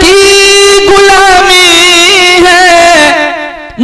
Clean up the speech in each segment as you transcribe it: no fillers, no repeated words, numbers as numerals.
की गुलामी है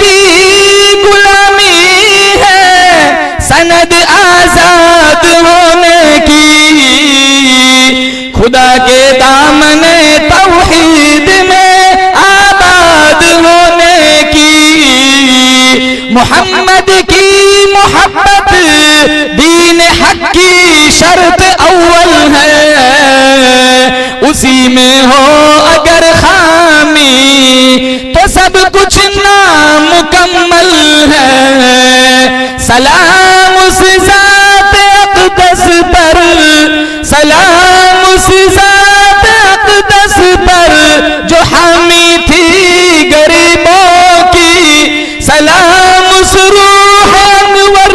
की गुलामी है सनद आजाद होने की खुदा के दामने तौहीद में आबाद होने की मोहम्मद की मोहब्बत दीन हक की शर्त अव्वल है उसी में हो अगर खामी तो सब कुछ नामुकम्मल है सलाम उस ज़ात अक़दस पर सलाम उस ज़ात अक़दस पर जो हामी थी गरीबों की सलाम उस रूह अनवर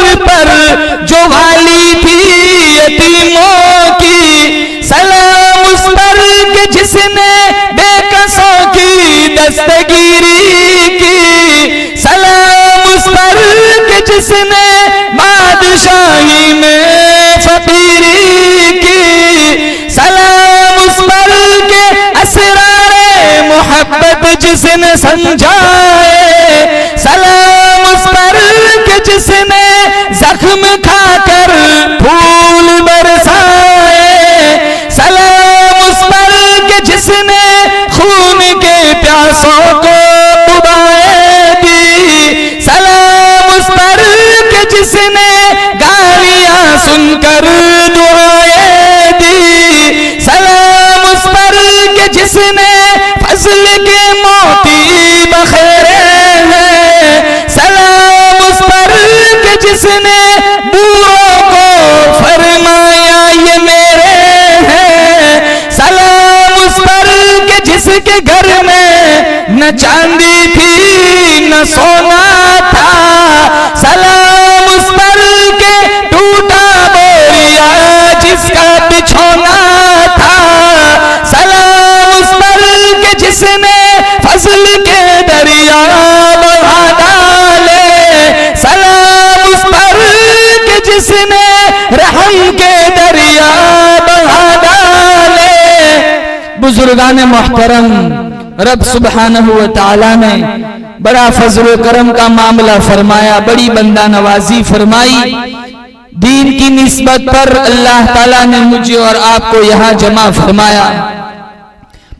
दस्तगीरी की, सलाम उस पर के जिसने बादशाही में फकीरी की, सलाम उस पर के असरारे मोहब्बत जिसने समझाए, सलाम उस पर के जिसने जख्म खाकर फूल बरसाए, सलाम उस पर के जिसने खून के प्यासों को उबाए दी, सलाम उस पर के जिसने गालियां सुनकर दुआएं दी, सलाम उस पर के जिसने फजल के मोती बखेरे हैं, सलाम उस पर के जिसने बूढ़ों को फरमाया ये मेरे हैं, सलाम उस पर के जिसके घर में न चांदी थी न सोना था, सलाम उस पर के टूटा बोरिया जिसका बिछोना था, सलाम उस पर के जिसने फजल के दरिया बहा डाले, सलाम उस पर के जिसने रहम के दरिया बहा डाले। बुजुर्गान मोहतरम, रब सुब्हानहु व तआला ने बड़ा फजल करम का मामला फरमाया, बड़ी बंदा नवाजी फरमाई। दीन की निस्बत पर अल्लाह ताला ने मुझे और आपको यहाँ जमा फरमाया।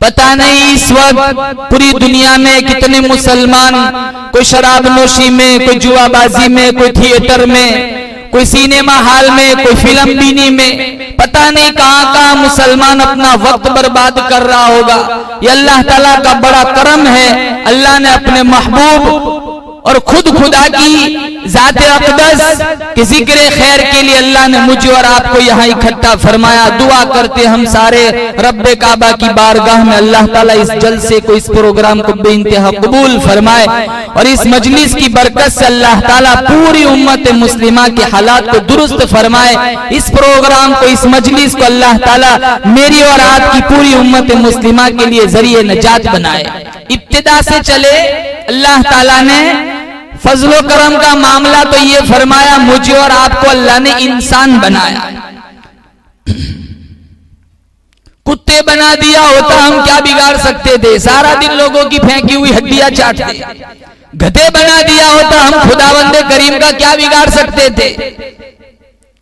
पता नहीं इस वक्त पूरी दुनिया में कितने मुसलमान, कोई शराब नोशी में, कोई जुआबाजी में, कोई थिएटर में, कोई सिनेमा हॉल में, कोई फिल्म बीनी में, पता नहीं कहां कहां मुसलमान अपना वक्त बर्बाद कर रहा होगा। ये अल्लाह ताला का बड़ा करम है। अल्लाह ने अपने महबूब और खुद खुदा की जाते अक़दस के जिक्र खैर के लिए अल्लाह ने मुझे और आपको यहाँ इकट्ठा फरमाया। दुआ करते हम सारे रब्बे काबा की बारगाह में अल्लाह ताला इस जलसे को, इस प्रोग्राम को बेइंतहा कबूल फरमाए और इस मजलिस की बरकत से अल्लाह ताला पूरी उम्मत मुस्लिमा के हालात को दुरुस्त फरमाए। इस प्रोग्राम को, इस मजलिस को अल्लाह ताला मेरी और आपकी पूरी उम्मत मुस्लिमा के लिए जरिए नजात बनाए। इब्तिदा से चले अल्लाह ताला ने फजलो करम का मामला तो ये फरमाया, मुझे और आपको अल्लाह ने इंसान बनाया। कुत्ते बना दिया होता हम क्या बिगाड़ सकते थे? सारा दिन लोगों की फेंकी हुई हड्डियां चाटते। गधे बना दिया होता हम खुदावंदे करीम का क्या बिगाड़ सकते थे?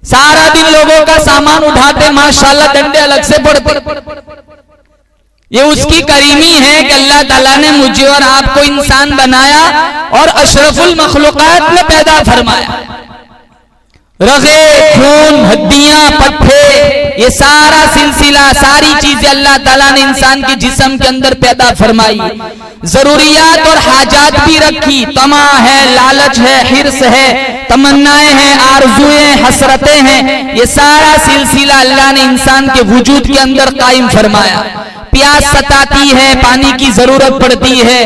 सारा दिन लोगों का सामान उठाते, माशाल्लाह डंडे अलग से पड़ते। ये उसकी करीमी है कि अल्लाह ताला ने मुझे और आपको इंसान बनाया और अशरफुल मखलूकात में पैदा फरमाया। रगे, खून, हड्डियां, पट्टे, ये सारा सिलसिला, सारी चीजें अल्लाह ताला ने इंसान के जिस्म के अंदर पैदा फरमाई। जरूरियात और हाजात भी रखी। तमा है, लालच है, हिर्स है, तमन्नाएं हैं, आरजुएं, हसरतें हैं, ये सारा सिलसिला अल्लाह ने इंसान के वजूद के अंदर कायम फरमाया। प्यास सताती है, पानी की जरूरत पड़ती है,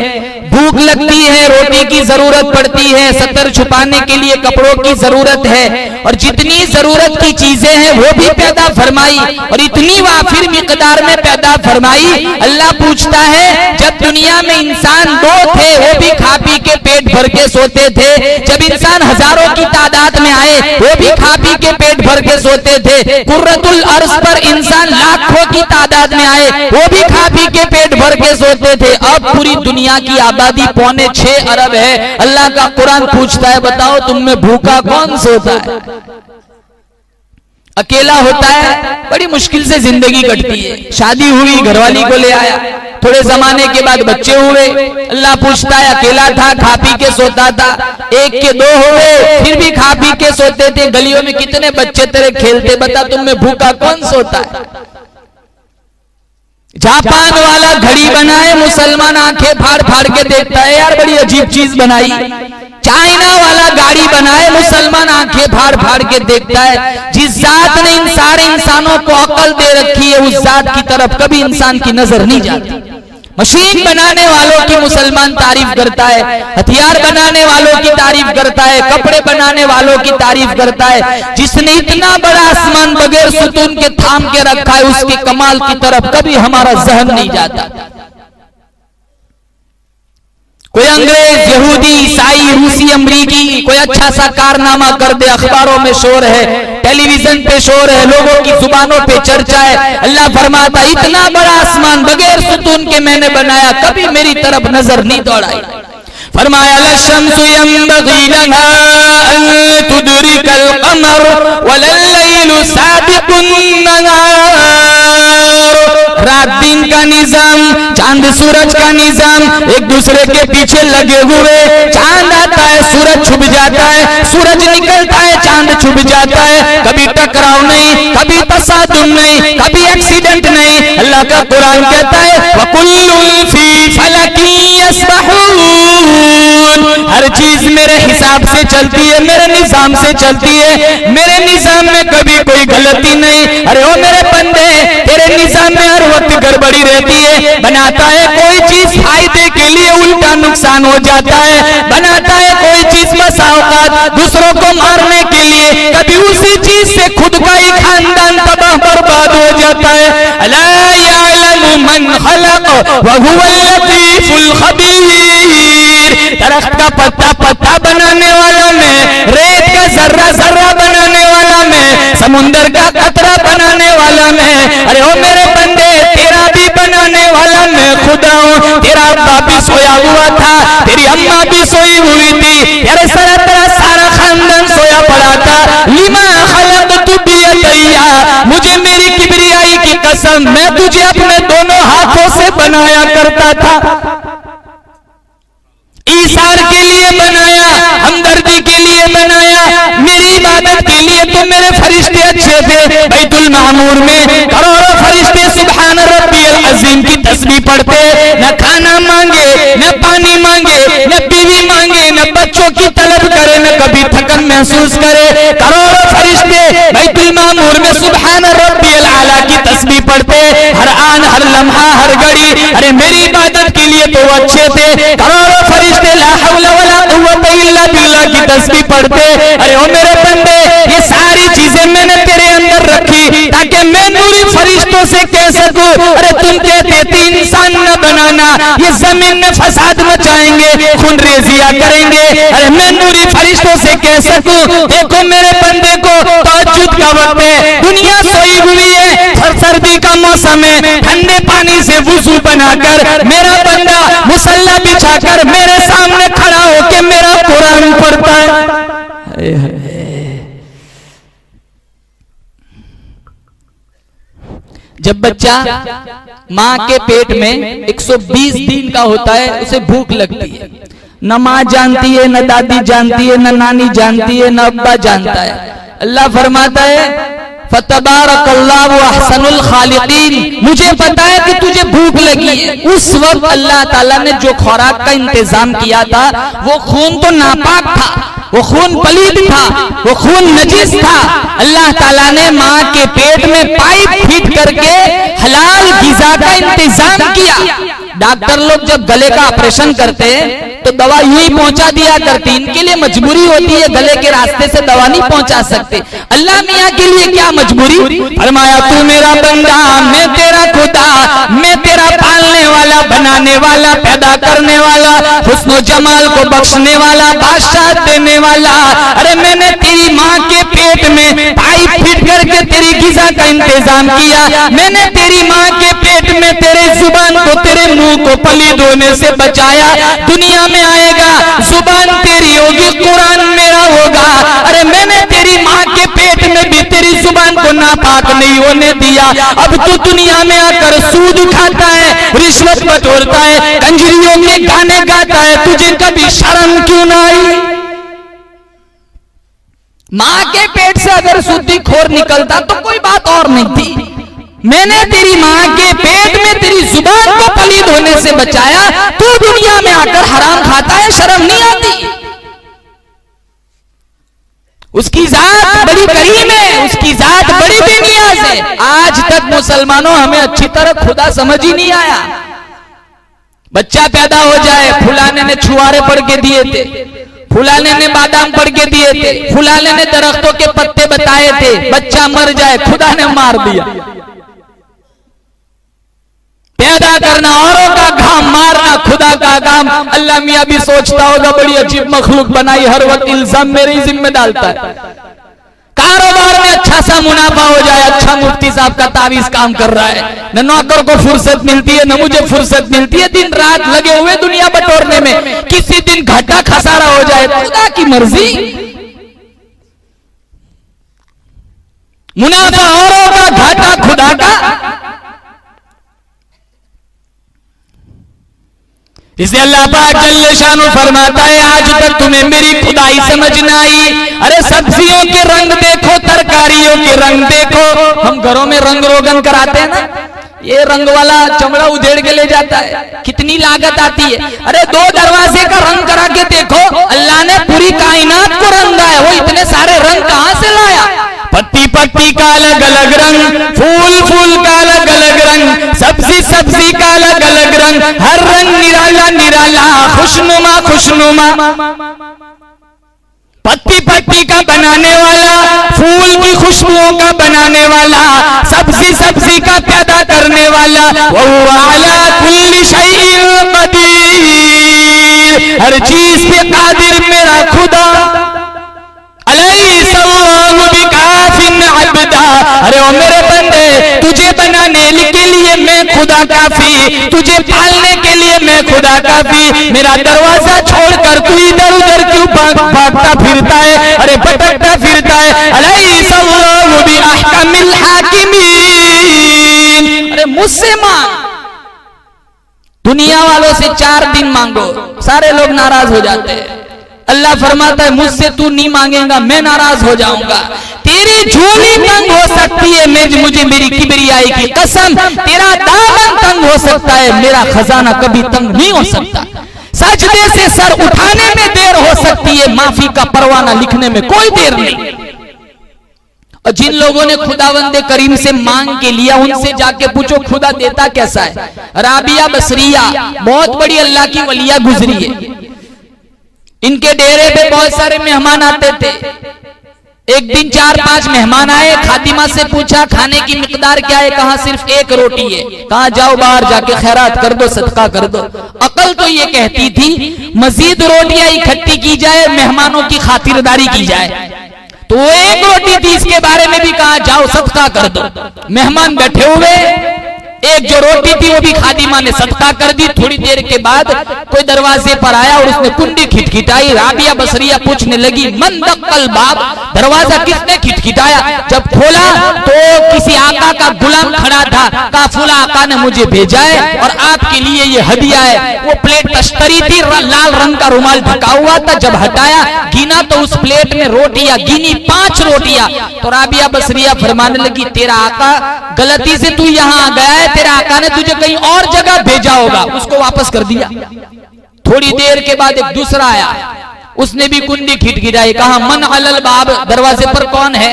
भूख लगती है, रोटी की जरूरत पड़ती है, सतर छुपाने के लिए कपड़ों की जरूरत है और जितनी जरूरत की चीजें हैं वो भी पैदा फरमाई और इतनी वाफिर मिकदार में पैदा फरमाई। अल्लाह पूछता है, जब दुनिया में इंसान दो थे वो भी खा पी के पेट भर के सोते थे, जब इंसान हजारों की तादाद में आए वो भी खा पी के पेट भर के सोते थे, कुर्रतुल अर्श पर इंसान लाखों की तादाद में आए वो भी खा पी के पेट भर के सोते थे। अब पूरी दुनिया की आबादी 6.25 अरब है। अल्लाह का कुरान पूछता है, बताओ तुम में भूखा कौन सोता है? अकेला होता है, बड़ी मुश्किल से जिंदगी कटती है। शादी हुई, घरवाली को ले आया, थोड़े जमाने के बाद बच्चे हुए। अल्लाह पूछता है, अकेला था, खा पी के सोता था, एक के दो हुए, फिर भी खा पी के सोते थे, गलियों में कितने बच्चे तेरे खेलते, बता तुम में भूखा कौन सोता है? जापान वाला घड़ी बनाए, मुसलमान आंखें फाड़ फाड़ के देखता है, यार बड़ी अजीब चीज बनाई। चाइना वाला गाड़ी बनाए, मुसलमान आंखें फाड़ फाड़ के देखता है। जिस जात ने इन सारे इंसानों को अकल दे रखी है, उस जात की तरफ कभी इंसान की नजर नहीं जाती। मशीन बनाने वालों की मुसलमान तारीफ करता है, हथियार बनाने वालों की तारीफ करता है, कपड़े बनाने वालों की तारीफ करता है। जिसने इतना बड़ा आसमान बगैर सुतून के थाम के रखा है, उसके कमाल की तरफ कभी हमारा जहन नहीं जाता। कोई अंग्रेज, यहूदी, ईसाई, रूसी, अमरीकी कोई अच्छा सा कारनामा कर दे, अखबारों में शोर है, टेलीविजन पे शोर है, लोगों की जुबानों पे चर्चा है। अल्लाह फरमाता इतना बड़ा आसमान बगैर सुतून के मैंने बनाया, कभी मेरी तरफ नजर नहीं दौड़ाई। फरमाया लशम्सु यंबगी लहा अन तुदरिकल कमर वलल्लैलु साबिकुन नहार। रात दिन का निजाम, चांद सूरज का निजाम एक दूसरे के पीछे लगे हुए। चांद आता है, सूरज छुप जाता है, सूरज निकलता है, चांद छुप जाता है। कभी टकराव नहीं, कभी तसादुम नहीं, कभी एक्सीडेंट नहीं। अल्लाह का कुरान कहता है वकुल्लुन फी फलकी यस्बहून। हर चीज मेरे हिसाब से चलती है, मेरे निजाम से चलती है, मेरे निजाम में कभी कोई गलती नहीं। अरे ओ मेरे बंदे, तेरे निजाम में हर वक्त गड़बड़ी रहती है। बनाता है कोई चीज फायदे के लिए, उल्टा नुकसान हो जाता है। बनाता है कोई चीज मसावकात दूसरों को मारने के लिए, कभी उसी चीज से खुद का ही खानदान तबाह बर्बाद हो जाता है। अला यअलमु मन खलक व हुवल लतीफुल खबीर। दरख्त का पत्ता पत्ता बनाने वाला मैं, रेत का जर्रा जर्रा बनाने वाला मैं, समुंदर का कतरा बनाने वाला मैं। अरे ओ मेरे बंदे, तेरा भी बनाने वाला मैं खुदा हूँ। तेरा अब्बा भी सोया हुआ था, तेरी अम्मा भी सोई हुई थी, तेरे तेरा सारा खानदान सोया पड़ा था। लिमा खलक़तु बियदैया, मुझे मेरी किबरियाई की कसम, मैं तुझे अपने दोनों हाथों से बनाया करता था। ईसार के लिए बनाया, हमदर्दी के लिए बनाया, मेरी इबादत के लिए। तो मेरे फरिश्ते अच्छे थे। बैतुल मामूर में करोड़ों फरिश्ते सुभान रब्बियल अज़ीम की तस्बीह पढ़ते, न खाना मांगे, न पानी मांगे, न बीवी मांगे, न बच्चों की तलब करे, न कभी थकन महसूस करे। करोड़ों फरिश्ते बैतुल मामूर में सुभान रब्बियल आला की तस्बीह पढ़ते, हर आन, हर लम्हा, हर घड़ी। अरे मेरी इबादत के लिए तो अच्छे थे। करोड़ों फरिश्ते ला हौला वला कुव्वता इल्ला बिल्लाह की तस्बीह पढ़ते। अरे ओ मेरे बंदे, ये सारी चीजें मैंने तेरे अंदर रखी ताकि मैं नूरी फरिश्तों से कह सकूं, अरे तुम कहते थे इंसान न बनाना, ये जमीन में फसाद मचाएंगे, खून रेजिया करेंगे। अरे मैं नूरी फरिश्तों से कह सकूं, देखो मेरे बंदे को तहज्जुद का वक्त है, दुनिया सोई हुई है, सर्दी का मौसम है, ठंडे पानी से वुजू बनाकर मेरा बंदा मुसल्ला बिछाकर मेरे सामने खड़ा होकर मेरा कुरान पढ़ता है। जब बच्चा माँ के पेट में 120 दिन का होता है, उसे भूख लगती है। न माँ जानती है, न दादी जानती है, न नानी जानती है, न अब्बा जानता है। अल्लाह फरमाता है फतबारकल्लाहु अहसनुल खालिकीन। मुझे पता है कि तुझे भूख लगी है। उस वक्त अल्लाह ताला ने जो खुराक का इंतजाम किया था, वो खून तो नापाक था, वो खून पलीद था, वो खून नजीस था। अल्लाह ताला ने माँ के पेट में पाइप फिट करके हलाल गिज़ा का इंतजाम किया। डॉक्टर लोग जब गले का ऑपरेशन करते तो दवा यूं पहुंचा दिया करती, इनके लिए मजबूरी होती है, गले के रास्ते से दवा नहीं पहुंचा सकते। अल्लाह मियाँ के लिए क्या मजबूरी? फरमाया तू मेरा बंदा, मैं तेरा खुदा, मैं तेरा पालने वाला, बनाने वाला, पैदा करने वाला, हुस्न जमाल को बख्शने वाला, बादशाह देने वाला। अरे मैंने तेरी माँ के पेट में पाइप फिट करके तेरी गिज़ा का इंतजाम किया। मैंने तेरी माँ के पेट में तेरे जुबान को, तेरे मुंह को पलीद होने से बचाया। दुनिया में आएगा, जुबान तेरी होगी, कुरान मेरा होगा। अरे मैंने तेरी माँ के पेट में भी तेरी जुबान को नापाक नहीं होने दिया। अब तू दुनिया में आकर सूद खाता है, रिश्वत बटोरता है, कंजरियों के गाने गाता है, तुझे कभी शर्म क्यों ना आई? माँ के पेट से अगर सूदी खोर निकलता तो कोई बात और नहीं थी। मैंने तेरी माँ के पेट में तेरी जुबान को पलीद होने से बचाया, तू दुनिया में आकर हराम खाता है, शर्म नहीं आती? उसकी जात बड़ी करीम है, उसकी जात बड़ी बेनियाज है। आज तक मुसलमानों हमें अच्छी तरह खुदा समझ ही नहीं आया। बच्चा पैदा हो जाए, फुलाने ने छुआरे पढ़ के दिए थे, फुलाने ने बादाम पढ़ के दिए थे, फुलाने ने दरख्तों के पत्ते बताए थे, बच्चा मर जाए खुदा ने मार दिया। पैदा करना औरों का काम, मारना खुदा का काम। अल्लाह मियाँ भी सोचता होगा बड़ी अजीब मखलूक बनाई, हर वक्त इल्जाम मेरे ही जिम्मे डालता है। कारोबार में अच्छा सा मुनाफा हो जाए, अच्छा मुफ्ती साहब का तावीज काम कर रहा है, न नौकर को फुर्सत मिलती है न मुझे फुर्सत मिलती है, दिन रात लगे हुए दुनिया बटोरने में, किसी दिन घाटा खसारा हो जाए, खुदा की मर्जी। मुनाफा औरों का, घाटा खुदा का। इसलिए अल्लाह पाक जल्ले शानु फरमाता है, आज तक तुम्हें मेरी खुदाई समझ न आई। अरे सब्जियों के रंग देखो, तरकारियों के रंग देखो। हम घरों में रंग रोगन कराते हैं ना, ये रंग वाला चमड़ा उधेड़ के ले जाता है, कितनी लागत आती है। अरे 2 दरवाजे का रंग करा के देखो, अल्लाह ने पूरी कायनात को रंगा है, वो इतने सारे रंग कहां से लाया। पत्ती पत्ती का अलग अलग रंग, फूल फूल का अलग अलग रंग, सब्जी सब्जी का अलग अलग रंग, हर रंग निराला निराला, खुशनुमा खुशनुमा। पत्ती पत्ती का बनाने वाला, फूल की खुशबुओं का बनाने वाला, सब्जी सब्जी का पैदा करने वाला, वहुवा अला कुल्ली शैइन कदीर, हर चीज पे कादिर मेरा खुदा। अरे ओ मेरे बंदे, तुझे बनाने के लिए मैं खुदा काफी, तुझे पालने के लिए मैं खुदा काफी। मेरा दरवाजा छोड़कर तू इधर उधर क्यों भागता फिरता है, अरे भटकता फिरता है। अलैहिस्सलाहु बिअहकमिल हाकिमीन, अरे मुझसे मांग। दुनिया वालों से 4 दिन मांगो, सारे लोग नाराज हो जाते हैं। अल्लाह फरमाता है मुझसे तू नहीं मांगेगा, मैं नाराज हो जाऊंगा। तेरी झोली तंग हो सकती है, मुझे मेरी किबरियाई की कसम, तेरा दामन तंग हो सकता है, मेरा खजाना कभी तंग नहीं हो सकता। सजदे से सर उठाने में देर हो सकती है, माफी का परवाना लिखने में कोई देर नहीं। और जिन लोगों ने खुदावंदे करीम से मांग के लिया, उनसे जाके पूछो खुदा देता कैसा है। राबिया बसरिया बहुत बड़ी अल्लाह की वलिया गुजरी है, इनके डेरे पे बहुत सारे मेहमान आते थे। एक दिन 4-5 मेहमान आए, खातिमा से पूछा खाने की मिकदार क्या है, कहा सिर्फ 1 रोटी है, कहा जाओ बाहर जाके खैरात कर दो, सदका कर दो। अकल तो ये कहती थी मजीद रोटियां इकट्ठी की जाए, मेहमानों की खातिरदारी की जाए। तो वो 1 रोटी थी, इसके बारे में भी कहा जाओ सदका कर दो। मेहमान बैठे हुए, एक जो रोटी थी वो भी खादिमा ने सदका कर दी। थोड़ी देर के बाद कोई दरवाजे पर आया और उसने कुंडी खिटखिटाई। राबिया बसरिया पूछने लगी मन दक्कल बाब, दरवाजा किसने खिटखिटाया? जब खोला तो किसी आका का गुलाम खड़ा था, कहा फुला आका ने मुझे भेजा है और आपके लिए ये हदिया है। वो प्लेट तश्तरी थी, लाल रंग का रुमाल ढका हुआ था। जब हटाया गिना तो उस प्लेट में रोटियां गिनी, 5 रोटियां। तो राबिया बसरिया फरमाने लगी तेरा आका गलती से तू यहाँ आ गया है, तेरा आका ने तुझे कहीं और जगह भेजा होगा। उसको वापस कर दिया। थोड़ी देर के बाद एक दूसरा आया, उसने भी कुंडी खिटखिटाई, कहा मन अलल बाब, दरवाजे पर कौन है?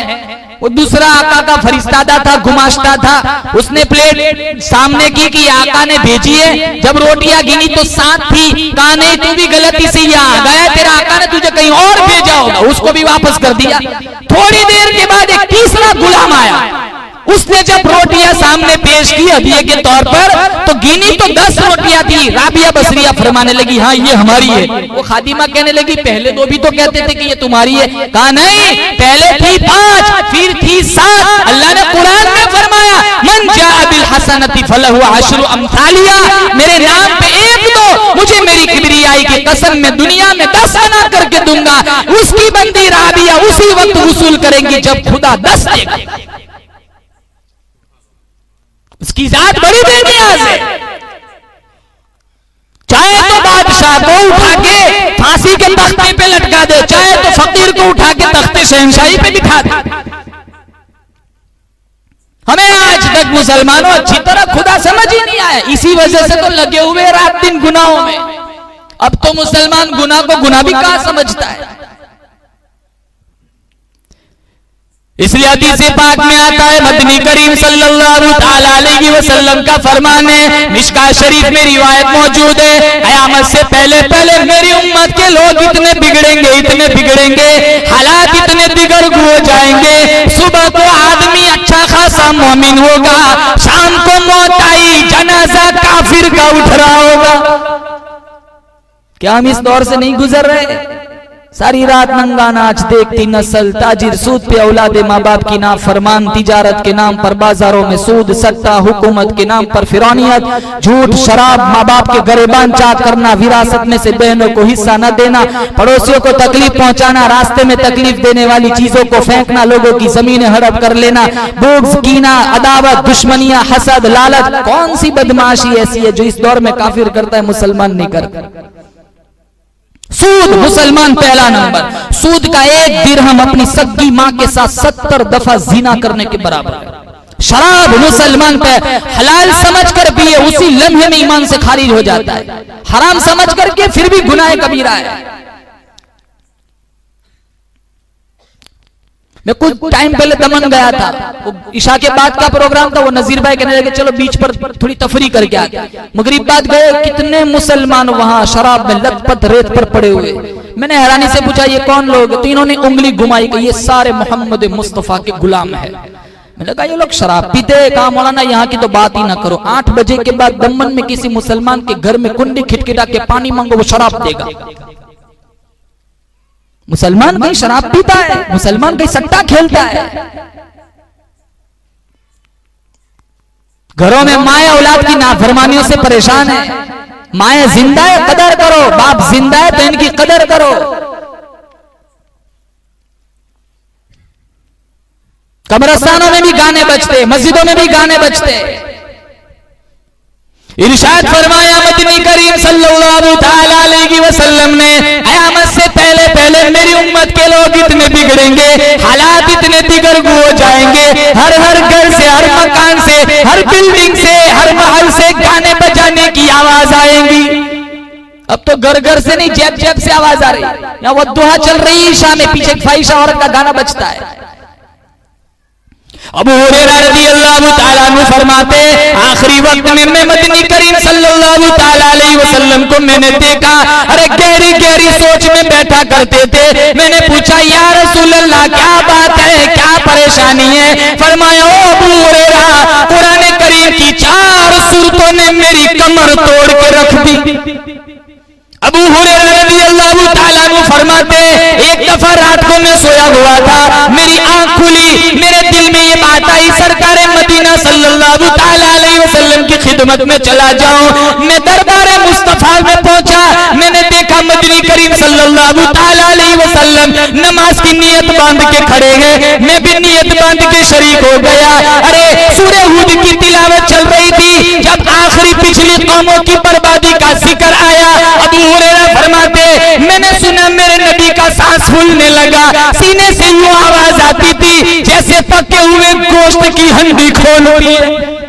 वो दूसरा आका का फरिश्तादा था, गुमाश्ता था। उसने प्लेट सामने की कि आका ने भेजी है। जब रोटियां गिनी तो 7 थी, कहा नहीं तू भी गलती से यहाँ आ गया, तेरा आका ने तुझे कहीं और भेजा होगा। उसको भी वापस कर दिया। थोड़ी देर के बाद एक तीसरा गुलाम आया, उसने जब रोटियां सामने पेश की हदिये के तौर पर, तो गिनी तो 10 रोटियां थी। राबिया बसरिया फरमाने लगी हाँ ये हमारी है। वो खादिमा कहने लगी पहले 2 भी तो कहते थे कि ये तुम्हारी है। कहा नहीं, पहले थी 5 फिर थी 7। अल्लाह ने कुरान में फरमाया मन जाअ बिल हसनति फलहु अशरु अमसालिहा, मेरे नाम पे 1 दो, मुझे मेरी किबरियाई की कसम में दुनिया में 10 बना करके दूंगा। उसकी बंदी राबिया उसी वक्त वसूल करेंगी जब खुदा 10 देगा। उसकी जात बड़ी बेनियाज है। चाहे तो बादशाह को उठा के फांसी के तख्ते पे लटका दे, चाहे तो फकीर को उठा के तख्ते शहंशाही पे बिठा दे। हमें आज तक मुसलमानों अच्छी तरह खुदा समझ ही नहीं आया। इसी वजह से तो लगे हुए रात दिन गुनाहों में। अब तो मुसलमान गुनाह को गुनाह भी कहां समझता है। इसलिए हदीस पाक में आता है, मदनी करीम सल्लल्लाहु ताला अलैहि वसल्लम का फरमान है, मिशकात शरीफ में रिवायत मौजूद है, क़यामत से पहले पहले मेरी उम्मत के लोग इतने बिगड़ेंगे, हालात इतने बिगड़ हो जाएंगे। सुबह को आदमी अच्छा खासा मोमिन होगा, शाम को मौत आई, जना जनाजा काफिर का उठ रहा होगा। क्या हम इस दौर से नहीं गुजर रहे? सारी रात नंगा नाच देखती नस्ल, ताजिर सूद पे औलादे माँ बाप की ना फरमान, तिजारत के नाम पर बाजारों में सूद, सट्टा, हुकूमत के नाम पर फिरौनियत, झूठ, शराब, माँ बाप के गरेबान चाक करना, विरासत में से बहनों को हिस्सा न देना, पड़ोसियों को तकलीफ पहुंचाना, रास्ते में तकलीफ देने वाली चीजों को फेंकना, लोगों की जमीनें हड़प कर लेना, बुग़्ज़, कीना, अदावत, दुश्मनियां, हसद, लालच। कौन सी बदमाशी ऐसी है जो इस दौर में काफिर करता है, मुसलमान नहीं करता? सूद, मुसलमान पहला नंबर। सूद का एक दिरहम अपनी सगी मां के साथ 70 दफा जिना करने के बराबर है। शराब मुसलमान पे हलाल समझ कर पिए, उसी लम्हे में ईमान से खारिज हो जाता है। हराम समझ करके फिर भी गुनाह कबीरा है। मैं कुछ टाइम पहले दमन गया था, वो ईशा के बाद का प्रोग्राम था। वो नजीर भाई कहने लगे चलो बीच पर थोड़ी तफरी करके आते। मगरिब बाद गए, कितने मुसलमान वहां शराब में लथपथ रेत पर पड़े हुए। मैंने हैरानी से पूछा ये कौन लोग? तो इन्होंने उंगली घुमाई कि ये सारे मोहम्मद मुस्तफा के गुलाम है। मैंने कहा ये लोग शराब पीते। कहा मौलाना यहाँ की तो बात ही ना करो, 8 बजे के बाद दमन में किसी मुसलमान के घर में कुंडी खिटखिटा के पानी मांगो, वो शराब देगा। मुसलमान कहीं शराब पीता है? मुसलमान कहीं सट्टा खेलता है? घरों में माए औलाद की नाफरमानियों से परेशान है। माए जिंदा है, कदर करो। बाप जिंदा है तो इनकी कदर करो। कब्रिस्तानों में भी गाने बजते, मस्जिदों में भी गाने बजते। इरशाद फरमाया मदनी करीम सल्लल्लाहु तआला अलैहि वसल्लम ने, क़यामत से पहले पहले मेरी उम्मत के लोग इतने बिगड़ेंगे, हालात इतने दिगरगु हो जाएंगे, हर हर घर से, हर मकान से, हर बिल्डिंग से, हर महल से गाने बजाने की आवाज आएंगी। अब तो घर घर से नहीं, जेब जेब से आवाज आ रही। यहाँ वो दुआ चल रही ईशा में, पीछे फाहिशा औरत का गाना बजता है। अबू हुरैरा रज़ियल्लाहु ताला अन्हु फरमाते, आखिरी वक्त में मैं मदनी करीम सल्लल्लाहु ताला अलैहि वसल्लम को मैंने देखा, अरे गहरी गहरी सोच में बैठा करते थे। मैंने पूछा या रसूल अल्लाह क्या बात है, क्या परेशानी है? फरमाया ओ अबू हुरैरा, कुरान करीम की 4 सूरतों ने मेरी कमर तोड़ के रख दी। अबू हुरैरा रज़ियल्लाहु ताला अन्हु फरमाते, एक दफा रात को मैं सोया हुआ था, मेरी आंख खुली, मेरे दिल में ये बात आई सरकार मदीना सल्लल्लाहु ताला अलैहि वसल्लम की खिदमत में चला जाऊं। मैं दरबार मुस्तफा में पहुंचा, मैंने देखा मदनी करीम सल्लल्लाहु ताला अलैहि वसल्लम नमाज की नियत बांध के खड़े हैं। मैं भी नियत बांध के शरीक हो गया। अरे सूरह हूद की तिलावत चल रही थी, जब आखिरी पिछली कौमों की बर्बादी का जिक्र आया, अबू हुरैरा फरमाते, मैंने सुना मेरे नबी का सांस फूलने लगा, सीने से यूं आवाज आती थी जैसे पके हुए गोश्त की हंडी खोल रही है।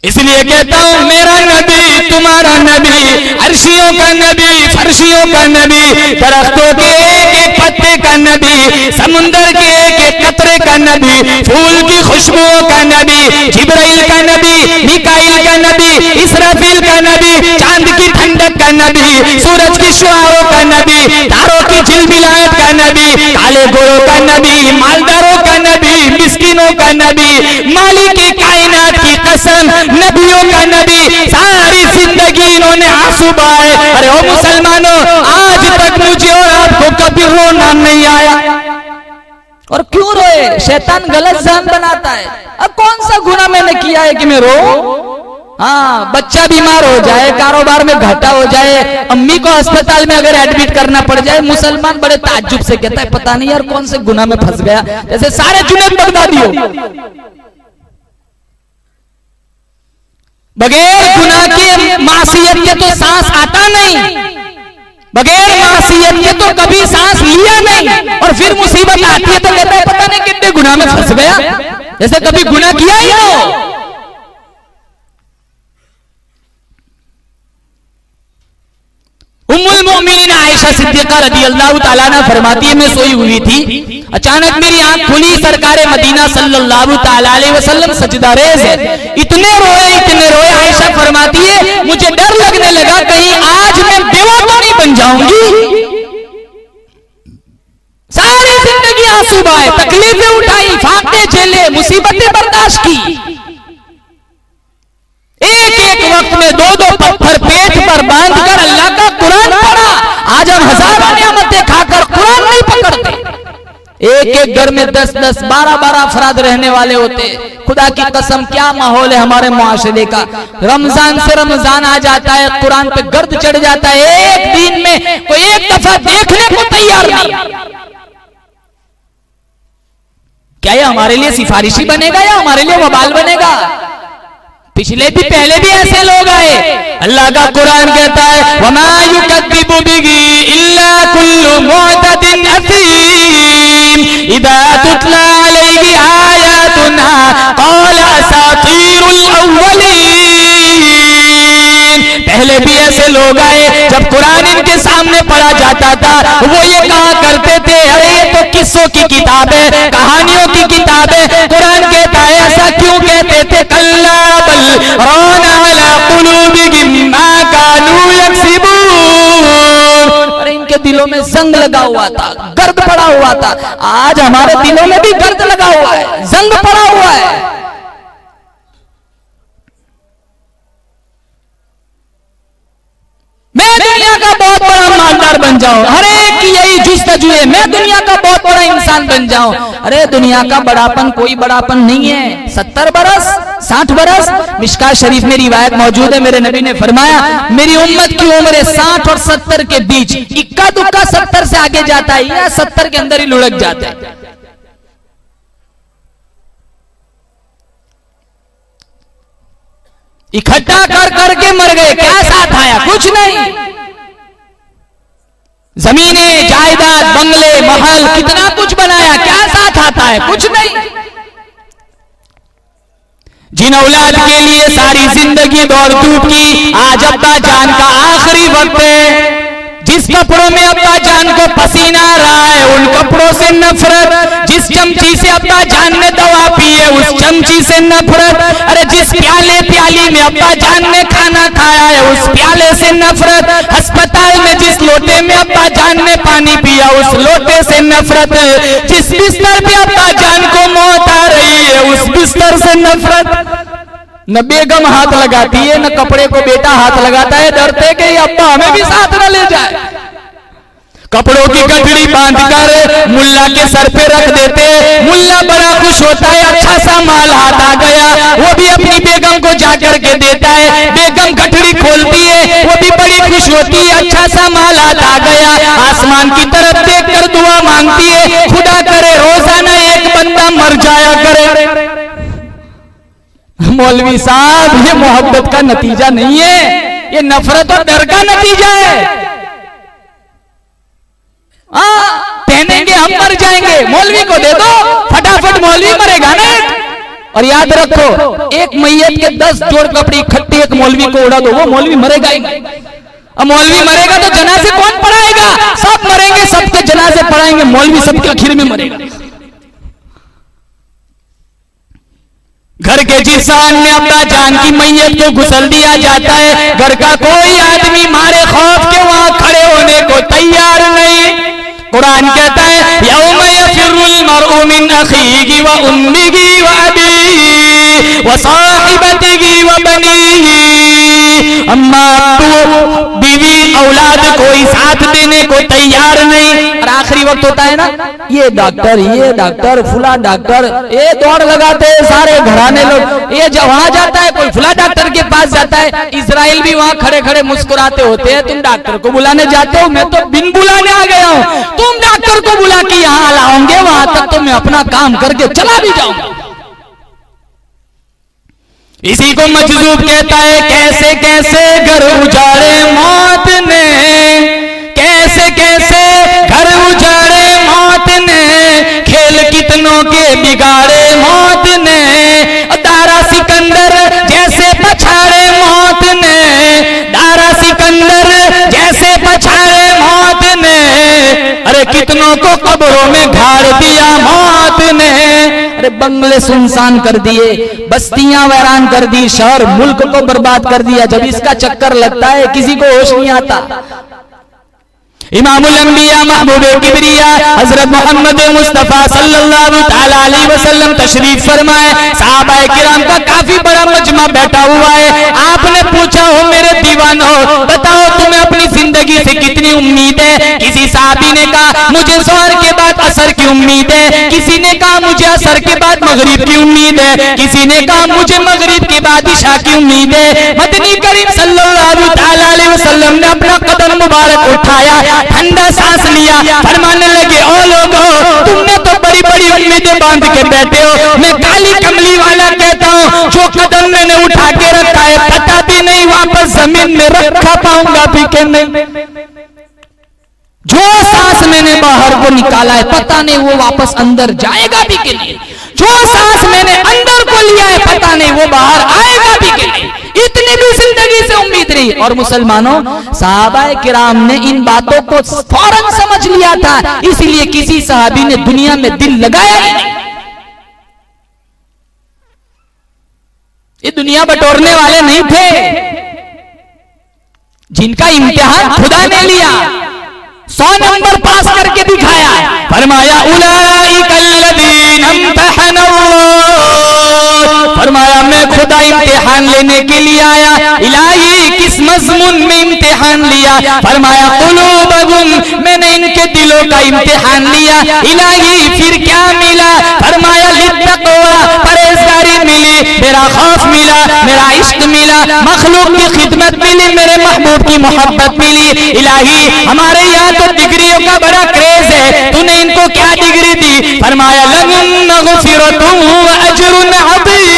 इसलिए कहता हूं मेरा नबी तुम्हारा नबी, अर्शियों का नबी, फर्शियों का नबी, दरख्तों के एक एक पत्ते का नबी, समुंदर के एक एक कतरे का नबी, फूल की खुशबुओं का नबी, जिब्राइल का नबी, मिकाइल का नबी, इसराफील का नबी, चांद की ठंडक का नबी, सूरज की शुआओं का नबी, तारों की झिलमिलाहट का नबी, काले घोड़ों का नबी, मालदारों का नबी, मिस्किनों का नबी, मालिक की कायनात की कसम, नबियों का नबी, सारी जिंदगी इन्होंने आंसू बहाए। अरे ओ मुसलमानों, आज तक मुझे और आपको कभी रोना नहीं आया। और क्यों रोए? शैतान गलत जान बनाता है। अब कौन सा गुनाह मैंने किया है कि मैं रो? हाँ, बच्चा बीमार हो जाए, कारोबार में घाटा हो जाए, अम्मी को अस्पताल में अगर एडमिट करना पड़ जाए, मुसलमान बड़े ताज्जुब से कहता है पता नहीं यार कौन से गुनाह में फंस गया, जैसे सारे जुनैद बगदादी हो। बगैर गुनाह के मासियत के तो सांस आता नहीं, बगैर मासियत के तो कभी सांस लिया नहीं, और फिर मुसीबत आती है तो कहता है पता नहीं कितने गुनाह में फंस गया, जैसे कभी गुनाह किया ही ना हो। उम्मुल मोमिनीन आयशा सिद्दीका रज़ियल्लाहु ताला अन्हा फरमाती है, मैं सोई हुई थी, अचानक मेरी आंख खुली, सरकार मदीना सल्लल्लाहु ताला अलैहि वसल्लम सजदा रेज़ है। इतने रोए, आयशा फरमाती है मुझे डर लगने लगा कहीं आज मैं बेवा तो नहीं बन जाऊंगी। सारी जिंदगी आंसू बहाए, तकलीफें उठाई, फाके झेले, मुसीबतें बर्दाश्त की, एक में 2-2 पत्थर पेट पर बांधकर अल्लाह का कुरान पढ़ा। आज हम हजारों नियामतें खाकर कुरान नहीं पकड़ते। एक एक घर में 10-10, 12-12 अफराद रहने वाले होते। खुदा की कसम क्या माहौल है हमारे मुआशरे का। रमजान से रमजान आ जाता है, कुरान पे गर्द चढ़ जाता है, एक दिन में कोई एक दफा देखने को तैयार नहीं। क्या ये हमारे लिए सिफारिशी बनेगा या हमारे लिए वबाल बनेगा? पिछले भी पहले भी ऐसे लोग आए। अल्लाह का कुरान कहता है वमा युकद्दिबु बिही इल्ला कुल्लु मुअतदिन असीम इदा तुतला अलैहि आयातुना क़ाला असातीरुल अव्वलीन। पहले भी ऐसे लोग आए, जब कुरान इनके सामने पढ़ा जाता था वो ये कहा करते थे अरे ये तो किस्सों की किताब है, कहानियों की किताब है। कुरान कहता है ऐसा क्यों कहते थे? कल्ला बल राना अला कुलूबिहिम मा कानू यक्सिबून। अरे इनके दिलों में जंग लगा हुआ था, गर्द पड़ा हुआ था। आज हमारे दिलों में भी गर्द लगा हुआ है, जंग पड़ा हुआ है। मैं दुनिया का बहुत बड़ा मालदार बन जाऊं, हर एक की यही जुस्तजू है, मैं दुनिया का बहुत बड़ा इंसान बन जाऊं। अरे दुनिया का बड़ापन कोई बड़ापन नहीं है। 70 बरस 60 बरस, मिशकात शरीफ में रिवायत मौजूद है, मेरे नबी ने फरमाया मेरी उम्मत की उम्र 60 और 70 के बीच, इक्का दुक्का 70 से आगे जाता है या 70 के अंदर ही लुढ़क जाता है। इकट्ठा कर करके मर गए, क्या साथ आया? कुछ नहीं। जमीनें, जायदाद, बंगले, महल, कितना कुछ बनाया, क्या साथ आता है? कुछ नहीं। जिन औलाद के लिए सारी जिंदगी दौड़ धूप की, आज अब्बा जान का आखिरी वक्त है। जिस कपड़ों में अब्बा जान को पसीना आ रहा है उन कपड़ों से नफरत। जिस चमची से अब्बा जान ने दवा पी है उस चमची से नफरत। अरे जिस प्याली में अब्बा जान ने खाना खाया है उस प्याले से नफरत। अस्पताल में जिस लोटे में अब्बा जान ने पानी पिया उस लोटे से नफरत। जिस बिस्तर पे अब्बा जान को मौत आ रही है उस बिस्तर से नफरत। न बेगम हाथ लगाती है न कपड़े को बेटा हाथ लगाता है, डरते कि अब्बा हमें भी साथ न ले जाए। कपड़ों की गठड़ी बांधकर मुल्ला के सर पे रख देते, मुल्ला बड़ा खुश होता है, अच्छा सा माल हाथ आ गया, वो भी अपनी बेगम को जाकर के देता है। बेगम गठड़ी खोलती है, वो भी बड़ी खुश होती है, अच्छा सा माल हाथ आ गया। आसमान की तरफ देखकर दुआ मांगती है, खुदा करे रोजाना एक बंदा मर जाया करे। मौलवी साहब ये मोहब्बत का नतीजा नहीं है, ये नफरत और डर का नतीजा है। पहनेंगे हम मर जाएंगे, मौलवी को दे दो, फटाफट मौलवी मरेगा ना। और याद रखो एक मैयत के 10 जोड़ कपड़े इकट्ठे एक मौलवी को उड़ा दो, वो मौलवी मरेगा ही नहीं। अब मौलवी मरेगा तो जनाजे कौन पढ़ाएगा? सब मरेंगे, सबके जनाजे पढ़ाएंगे, मौलवी सबके आखिर में मरेगा। घर के जिस सामने अब्बा जान की मैयत को घुसल दिया जाता है, घर का कोई आदमी मारे खौफ के वहां खड़े होने को तैयार नहीं। कुरान कहता है यौम यफिरुल मरउ मिन अखीही व उम्मिही व अबीही व साहिबतिही व बनीही। अम्मा अब्बू बीवी औलाद कोई साथ देने को तैयार नहीं। और आखिरी वक्त होता है ना, ये डॉक्टर फुला डॉक्टर, ये दौड़ लगाते हैं सारे घराने लोग। ये जब वहां जाता है कोई फुला डॉक्टर के पास जाता है, इजराइल भी वहां खड़े खड़े मुस्कुराते होते हैं। तुम डॉक्टर को बुलाने जाते हो, मैं तो बिन बुलाने आ गया हूं। तुम डॉक्टर को बुला के यहां लाओगे, वहां तक तो मैं अपना काम करके चला भी जाऊंगा। इसी को मजजूब कहता है कैसे कैसे घर उजाड़े मौत ने, कैसे कैसे घर उजाड़े मौत ने, खेल कितनों के बिगाड़े मौत ने। दारा सिकंदर जैसे पछाड़े मौत ने, दारा सिकंदर जैसे पछाड़े मौत ने। अरे कितनों को कब्रों में गाड़ दिया मौत ने। अरे बंगले सुनसान कर दिए, बस्तियां वैरान कर दी, शहर मुल्क को बर्बाद कर दिया। जब इसका चक्कर लगता है किसी को होश नहीं आता। इमामुल अंबिया महबूब किबरिया हजरत मोहम्मद मुस्तफा सल्लल्लाहु तआला अलैहि वसल्लम तशरीफ फरमाए। सहाबाए किराम का काफी बड़ा मजमा बैठा हुआ है। आपने पूछा हो जिंदगी से कितनी उम्मीद है। किसी साहबी ने कहा मुझे ज़ोहर के बाद असर की उम्मीद है, किसी ने कहा मुझे असर के बाद मगरिब की उम्मीद है, किसी ने कहा मुझे मगरिब के बाद इशा की उम्मीद है। मदनी करीम सल्लल्लाहु तआला अलैहि वसल्लम ने अपना कदम मुबारक उठाया, ठंडा सांस लिया, फरमाने लगे ओ लोगों, तुमने तो बड़ी बड़ी उम्मीदें बांध के बैठे हो, मैं काली कमली वाला कहता हूँ जो कदम मैंने उठा के रखा है पता भी नहीं वापस जमीन में रखा पाऊंगा भी कि नहीं। जो सांस मैंने बाहर को निकाला है पता नहीं वो वापस अंदर जाएगा भी कि नहीं। जो सांस मैंने अंदर को लिया है पता नहीं वो बाहर आएगा भी कि नहीं। इतनी भी जिंदगी से उम्मीद रही। और मुसलमानों, सहाबाए किराम ने इन बातों को फौरन समझ लिया था, इसलिए किसी सहाबी ने दुनिया में दिल लगाया ही नहीं। ये दुनिया बटोरने वाले नहीं थे, जिनका इम्तिहान खुदा ने लिया, 100 नंबर पास करके दिखाया। फरमाया उलाइकल्लज़ीना इम्तहनल्लाह, फरमाया मैं खुदा इम्तिहान लेने के लिए आया। इलाही किस मज़मून में इम्तिहान लिया? फरमाया कुलूबहुम, मैंने इनके दिलों का इम्तिहान लिया। इलाही फिर क्या मिला? फरमाया लित्तक़वा, परहेज़गारी मिली, मेरा खौफ मिला, मेरा इश्क मिला, मखलूक की खिदमत मिली, मेरे महबूब की मोहब्बत मिली। इलाही हमारे यहाँ तो डिग्रियों का बड़ा क्रेज है, तूने इनको क्या डिग्री दी? फरमाया लहुम मग़फ़िरतुन व अज्रुन अज़ीम,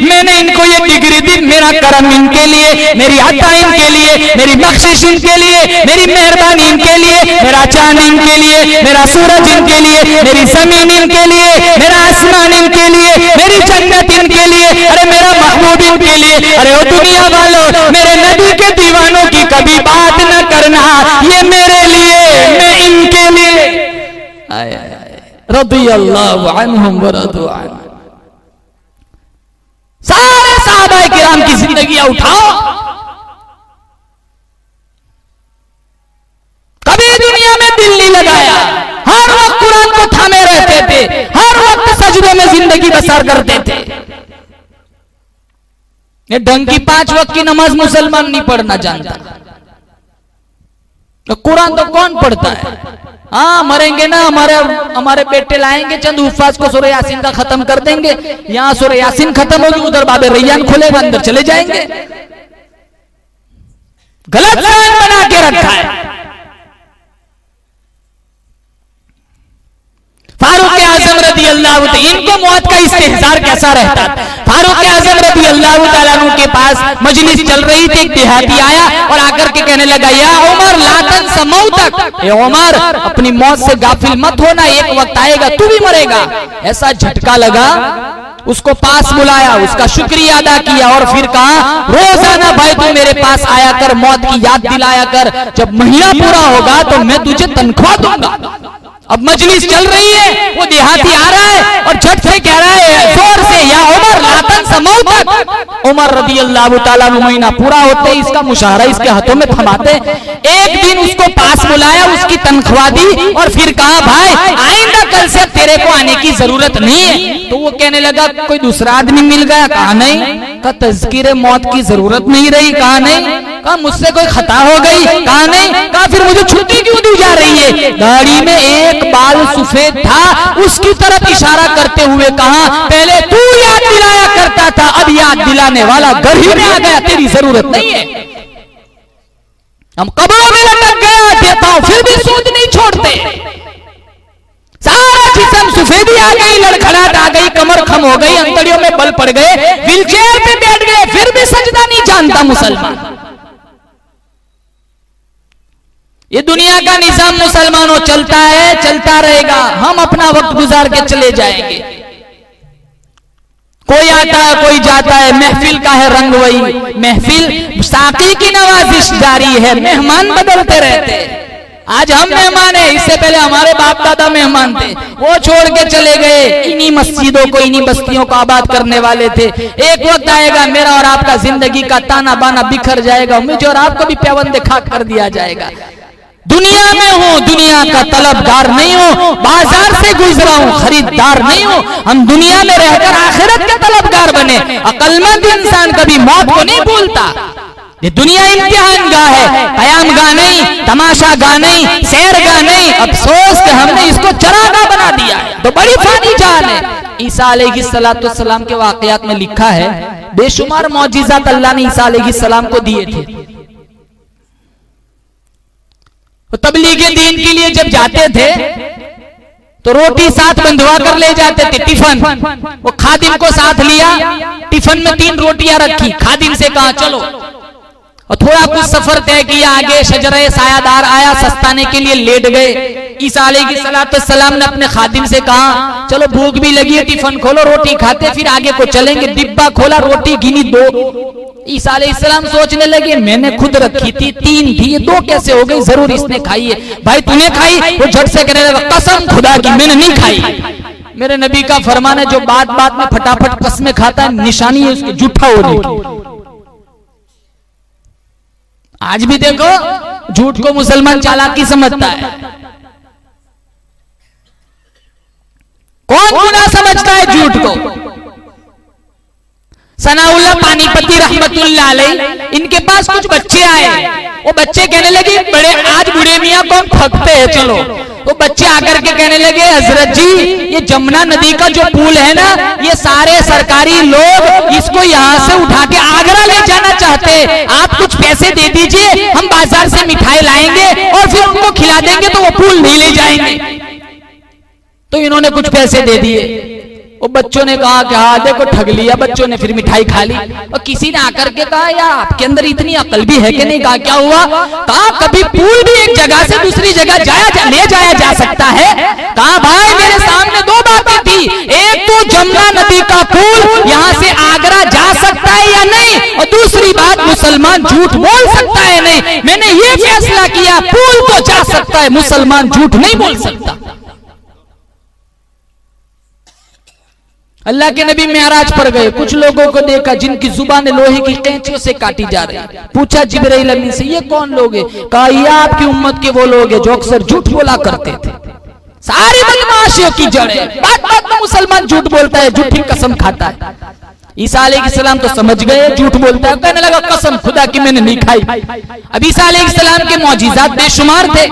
मैंने इनको ये डिग्री दी, मेरा करम इनके लिए, मेरी अता इनके लिए, मेरी बख्शिश इनके लिए, मेरी मेहरबानी इनके लिए, मेरा चांद इनके लिए, मेरा सूरज इनके लिए, मेरी जमीन इनके लिए, मेरा आसमान इनके लिए, मेरी जन्नत इनके लिए, अरे मेरा महबूब इनके लिए। अरे ओ दुनिया वालों, मेरे नबी के दीवानों की कभी बात न करना, ये मेरे लिए, मैं इनके लिए। रज़ियल्लाहु अन्हुम व रज़ू अन्हु। सारे सहाबाए किराम की जिंदगियां उठाओ, कभी दुनिया में दिल नहीं लगाया, हर वक्त कुरान को थामे रहते थे, हर वक्त सजदों में जिंदगी बसर करते थे। ये ढंग की 5 वक्त की नमाज मुसलमान नहीं पढ़ना जानता, तो कुरान तो कौन पढ़ता है? हाँ मरेंगे ना, हमारे बेटे लाएंगे, चंद हुफ्फाज को सूरह यासीन का खत्म कर देंगे, यहाँ सूरह यासीन खत्म होगी, उधर बाबे रैयान खुलेगा, अंदर चले जाएंगे। गलत ज़हन बना के रखा है। फारूक आज़म रज़ी अल्लाह, इनको मौत का इस्तेहज़ार कैसा रहता? फारूक आज़म रज़ी अल्लाह तआला अन्हु के पास मजलिस चल रही थी, एक देहाती आया और आकर के कहने लगा या उमर ला तंसा मौतक, ए उमर अपनी मौत से गाफिल मत होना, एक वक्त आएगा तू भी मरेगा। ऐसा झटका लगा, उसको पास बुलाया, उसका शुक्रिया अदा किया और फिर कहा रोजाना भाई तू मेरे पास आया कर, मौत की याद दिलाया कर, जब महीना पूरा होगा तो मैं तुझे तनख्वाह दूंगा। अब मजलिस चल रही है, वो देहाती आ रहा है और झट से कह रहा है जोर से या उमर ला तंसा मौतक। उमर रज़ी अल्लाह तआला अन्हु महीना पूरा होते ही इसका मुशाहरा इसके हाथों में थमाते। एक दिन उसको पास बुलाया, उसकी तनख्वाह दी और फिर कहा भाई आइंदा कल से तेरे को आने की जरूरत नहीं है। तो वो कहने लगा कोई दूसरा आदमी मिल गया? कहा नहीं। कहा तज़किरे मौत की जरूरत नहीं रही? कहा नहीं। कहा मुझसे कोई खता हो गई? कहा नहीं। कहा फिर मुझे छुट्टी क्यों दी जा रही है? दाढ़ी में एक बाल सफेद था, उसकी तरफ इशारा करते हुए कहा पहले तू याद दिलाया करता था, अब याद दिलाने वाला घर ही में आ गया, तेरी जरूरत नहीं है। हम कब्रों में लटक गया देता हूं फिर भी सूद नहीं छोड़ते। सारा जिस्म सफेदी आ गई, लड़खड़ाहट आ गई, कमर खम हो गई, अंतड़ियों में बल पड़ गए, व्हीलचेयर पे बैठ गए, फिर भी सजदा नहीं जानता मुसलमान। ये दुनिया का निजाम मुसलमानों चलता है, चलता रहेगा, हम अपना वक्त गुजार के चले जाएंगे। कोई आता है कोई जाता है, महफिल का है रंग वही, महफिल साकी की नवाजिश जारी है, मेहमान बदलते रहते हैं। आज हम मेहमान हैं, इससे पहले हमारे बाप दादा मेहमान थे, वो छोड़ के चले गए, इन्हीं मस्जिदों को इन्हीं बस्तियों को आबाद करने वाले थे। एक वक्त आएगा मेरा और आपका जिंदगी का ताना बाना बिखर जाएगा, मुझे और आपको भी प्यावंदे खाक कर दिया जाएगा। दुनिया में हूं, दुनिया का तलबगार नहीं हूं, बाजार से गुजरा हूं, खरीदार नहीं हूं। हम दुनिया में रहकर आखिरत के तलबगार बने। अक्लमंद इंसान कभी मौत को नहीं भूलता। ये दुनिया इम्तिहान गाह है, कयाम गाह नहीं, तमाशा गाह नहीं, सैर गाह नहीं। अफसोस कि हमने इसको चरागाह बना दिया है, तो बड़ी फानी जान है। ईसा अलैहिस्सलाम के वाकयात में लिखा है बेशुमार मौजिज़ात अल्लाह ने ईसा अलैहिस्सलाम को दिए थे। तो तबलीग दीन के लिए जब जाते थे तो रोटी साथ बंधवा कर ले जाते थे, टिफिन। वो खादिम को साथ लिया, टिफिन में 3 रोटियां रखी, खादिम से कहा चलो, और थोड़ा कुछ सफर तय किया, आगे शजरे सायादार आया, सस्ताने के लिए लेट गए। ईसा अलैहिस्सलाम ने अपने खादिम से कहा चलो भूख भी लगी है, टिफिन खोलो, रोटी खाते फिर आगे को चलेंगे। डिब्बा खोला, रोटी गिनी 2। ईसा अलैहिस्सलाम सोचने लगे मैंने खुद रखी थी, 3 थी, 2 कैसे हो गई, जरूर इसने खाई है। भाई तूने खाई? वो झट से कहने लगा कसम खुदा की मैंने नहीं खाई। मेरे नबी का फरमान है जो बात बात में फटाफट कसमें खाता है निशानी है उसकी झूठा होने की। आज भी देखो झूठ को मुसलमान चालाकी समझता है। कौन गुनाह समझता है झूठ को? सनाउल्लाह पानीपती रहमतुल्लाह अलैह, इनके पास कुछ बच्चे आए। वो बच्चे कहने लगे बड़े आज बूढ़े मियाँ को हम ठगते हैं, चलो। वो बच्चे आकर के कहने लगे हजरत जी ये जमुना नदी का जो पुल है ना, ये सारे सरकारी लोग इसको यहाँ से उठा के आगरा ले जाना चाहते हैं, आप कुछ पैसे दे दीजिए, हम बाजार से मिठाई लाएंगे और फिर उनको खिला देंगे तो वो पुल नहीं ले जाएंगे। तो इन्होंने कुछ पैसे दे दिए। वो बच्चों ने कहा कि हाँ देखो ठग लिया, बच्चों ने फिर मिठाई खा ली। और किसी ने आकर के कहा यार आपके अंदर इतनी अकल भी है कि नहीं? कहा क्या हुआ? कहा कभी पुल भी एक जगह से दूसरी जगह ले जाया जा सकता है। कहा भाई मेरे सामने 2 बातें थी, एक तो जमुना नदी का पुल यहाँ से आगरा जा सकता है या नहीं, और दूसरी बात मुसलमान झूठ बोल सकता है नहीं। मैंने ये फैसला किया पुल तो जा सकता है, मुसलमान झूठ नहीं बोल सकता। अल्लाह के नबी मेराज पर गए, कुछ लोगों को देखा जिनकी जुबान लोहे की कैंचियों से काटी जा रही। पूछा जिब्राइल अमीन से ये कौन लोग हैं? कहा ये आपकी उम्मत के वो लोग हैं जो अक्सर झूठ बोला करते थे। सारी बदमाशियों की जड़ है, बात बात में मुसलमान झूठ बोलता है, झूठी कसम खाता है। ईसा अलैहिस्सलाम तो समझ गए झूठ बोलता है, कहने लगा कसम खुदा की मैंने नहीं खाई। अब ईसा अलैहिस्सलाम के मौजिज़ात बेशुमार थे।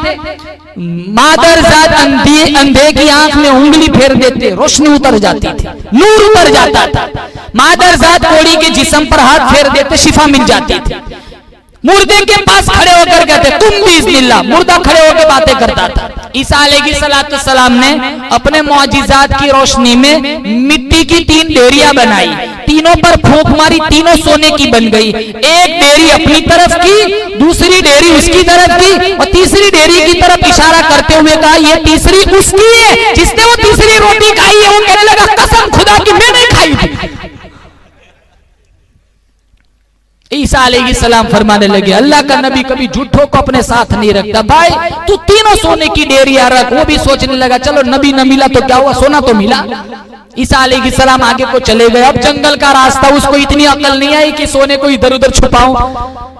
मादरजात अंधे की आंख में उंगली फेर देते, रोशनी उतर जाती थी, नूर उतर जाता था। मादरजात कोड़ी के जिस्म पर हाथ फेर देते, शिफा मिल जाती थी। मुर्दे के पास खड़े होकर कहते तुम भी इस्मिल्लाह, मुर्दा खड़े होकर बातें करता था। ईसा अलैहिस्सलाम ने अपने मौजिज़ात की रोशनी में मिट्टी की 3 डेरियां बनाई, तीनों पर फूंक मारी, तीनों सोने की बन गई। एक डेरी अपनी तरफ की, दूसरी डेरी उसकी तरफ की, और तीसरी डेरी की तरफ इशारा करते हुए कहा ये तीसरी उसकी है जिसने वो तीसरी रोटी खाई है। वो कहने लगा कसम खुदा की मैंने खाई थी। ईसा अलैहिस्सलाम फरमाने लगे अल्लाह का नबी कभी झूठों को अपने साथ नहीं रखता। भाई तू तीनों सोने की डेरियां रख। वो भी सोचने लगा चलो नबी न मिला तो क्या हुआ, सोना तो मिला। ईसा अलैहिस्सलाम आगे को चले गए। अब जंगल का रास्ता, उसको इतनी अकल नहीं आई कि सोने को इधर उधर छुपाऊं।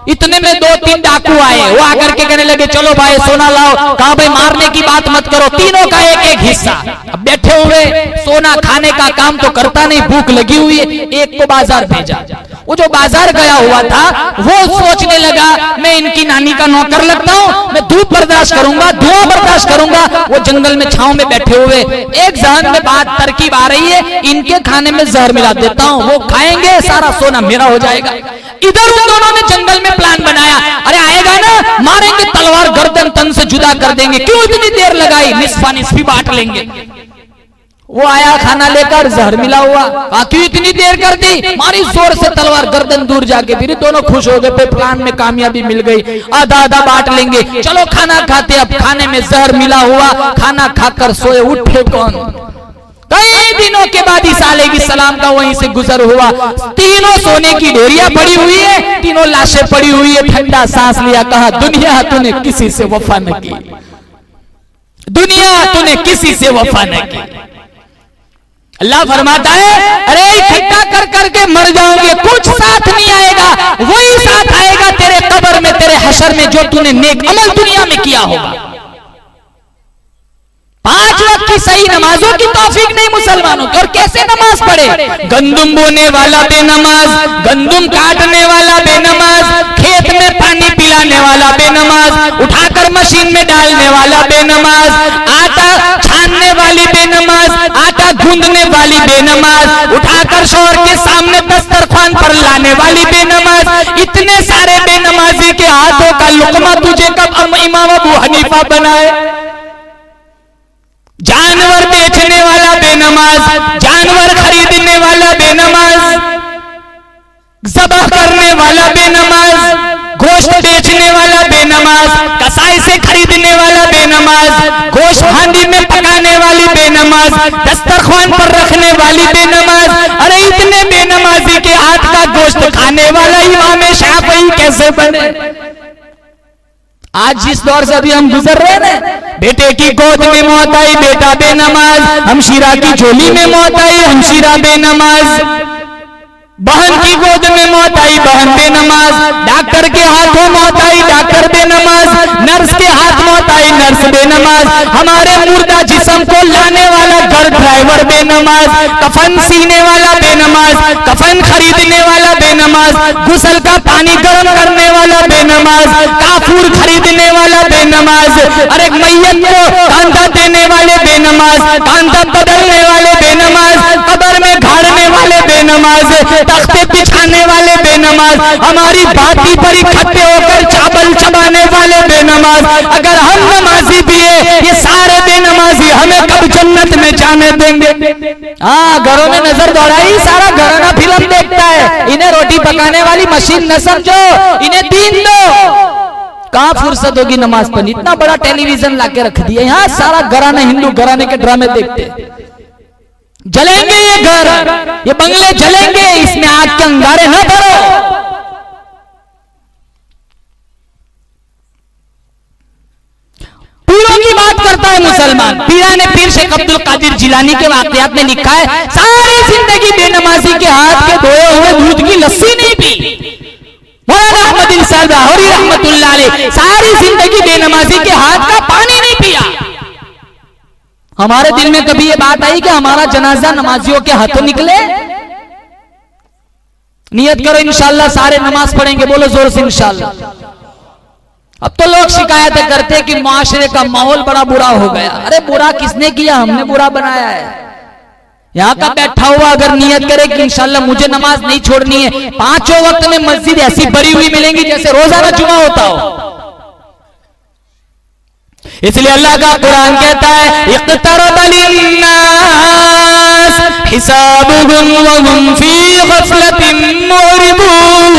इतने में 2-3 डाकू आए, वो आकर के कहने लगे चलो भाई सोना लाओ। कहा भाई मारने की बात मत करो, तीनों का एक हिस्सा। अब बैठे हुए सोना खाने का काम तो करता नहीं, भूख लगी हुई है। एक को बाजार भेजा, वो जो बाजार गया हुआ था वो सोचने लगा मैं इनकी नानी का नौकर लगता हूँ, मैं धूप बर्दाश्त करूंगा, धुआं बर्दाश्त करूंगा। वो जंगल में छांव में बैठे हुए, एक जहन में बात तरकीब आ रही है इनके खाने में जहर मिला देता हूँ, वो खाएंगे सारा सोना मेरा हो जाएगा। इधर उन दोनों ने जंगल में प्लान बनाया, अरे आएगा ना मारेंगे, तलवार गर्दन तन से जुदा कर देंगे, क्यों इतनी देर लगाई, निस्फा निस्फी बांट लेंगे। वो आया खाना लेकर, जहर मिला हुआ। क्यों इतनी देर कर दी, मारी जोर से तलवार, गर्दन दूर जाके फिर दोनों खुश हो गए, प्लान में कामयाबी मिल गई, आधा आधा बांट लेंगे, चलो खाना खाते। अब खाने में जहर मिला हुआ, खाना खाकर सोए, उठे कौन? कई दिनों के बाद ईसा अलैहिस्सलाम का वहीं से गुजर हुआ। तीनों सोने की ढेरियां पड़ी हुई है, तीनों लाशें पड़ी हुई है। ठंडा सांस लिया, कहा दुनिया तूने किसी से वफा न की, दुनिया तूने किसी से वफा न की। अल्लाह फरमाता है अरे इकट्ठा कर करके मर जाओगे, कुछ साथ नहीं आएगा, वही साथ आएगा तेरे कब्र में, तेरे हशर में, जो तूने नेक अमल दुनिया में किया होगा। 5 वक्त की सही नमाजों की तौफीक नहीं मुसलमानों की, और कैसे नमाज नमाज पढ़े। गंदुम बोने वाला बेनमाज, गंदुम काटने वाला बेनमाज, खेत में पानी पिलाने वाला बेनमाज, उठाकर मशीन में डालने वाला बेनमाज, आटा छानने वाली बेनमाज, आटा गूंदने वाली बेनमाज, उठाकर शौहर के सामने दस्तरखान पर लाने वाली बेनमाज, इतने सारे बेनमाजी के हाथों का लुकमा तुझे कब इमाम अबू हनीफा बनाए। जानवर बेचने वाला बेनमाज, जानवर खरीदने वाला बेनमाज, ज़बह करने वाला बेनमाज, गोश्त बेचने वाला बेनमाज, कसाई से खरीदने वाला बेनमाज, गोश्त हांडी में पकाने वाली बेनमाज, दस्तरखान पर रखने वाली बेनमाज। अरे इतने बेनमाजी के हाथ का गोश्त खाने वाला इमाम शाफई कैसे बने? आज जिस दौर से अभी हम गुजर रहे हैं, बेटे की गोद में मौत आई, बेटा बेनमाज, हमशीरा की झोली में मौत आई, हमशीरा बेनमाज, बहन की गोद में मौत आई, बहन बेनमाज, डॉक्टर के हाथों मौत आई, डॉक्टर बेनमाज, नर्स के हाथ मौत आई, नर्स बेनमाज, हमारे मुर्दा जिस्म को लाने वाला घर ड्राइवर बेनमाज, कफन सीने वाला बेनमाज, कफन खरीदने वाला बेनमाज, गुसल का पानी गर्म करने वाला बेनमाज, काफूर खरीदने वाला बेनमाज, अरे मैयत को कांधा देने वाले बेनमाज, कांधा बदलने वाले बेनमाज, कब्र में गाड़ने वाले बेनमाज, तख्ते बिछाने वाले बेनमाज, हमारी बाती पर इकट्ठे होकर चावल चबाने वाले बेनमाज। अगर हम नमाजी भी है, ये सारे बेनमाजी हमें कब जन्नत में जाने देंगे? हाँ, घरों में नजर दौड़ाई, सारा घराना फिल्म देखता है। इन्हें रोटी पकाने वाली मशीन न समझो, इन्हें दीन दो। कहाँ फुर्सत होगी नमाज पढ़ने? इतना बड़ा टेलीविजन लाके रख दिया, यहाँ सारा घराना हिंदू घराने के ड्रामे देखते। जलेंगे ये घर, ये बंगले जलेंगे, इसमें आग के अंगारे न भरो। पीरों की बात करता है मुसलमान। पीराने पीर शेख अब्दुल कादिर जिलानी के वाकयात में लिखा है, सारी जिंदगी बेनमाजी के हाथ के धोए हुए दूध की लस्सी नहीं पी। मौलाना अहमद इरशाद लाहौरी रहमतुल्लाह अलैह सारी जिंदगी बेनमाजी के हाथ का पानी नहीं पिया। हमारे दिल में कभी ये बात आई कि हमारा जनाजा नमाजियों के हाथों निकले? नियत करो इंशाअल्लाह सारे नमाज पढ़ेंगे, बोलो जोर से इंशाअल्लाह। अब तो लोग शिकायतें करते हैं कि मुआशरे का माहौल बड़ा बुरा हो गया। अरे बुरा किसने किया? हमने बुरा बनाया है। यहाँ का बैठा हुआ अगर नियत करे कि इंशाअल्लाह मुझे नमाज नहीं छोड़नी है, पांचों वक्त में मस्जिद ऐसी भरी हुई मिलेंगी जैसे रोजाना जुमा होता हो। इसलिए अल्लाह का कुरान कहता है, इक़्तरब लिन्नास हिसाबुहुम व हुम फी गफ़लतिन मुरिबून।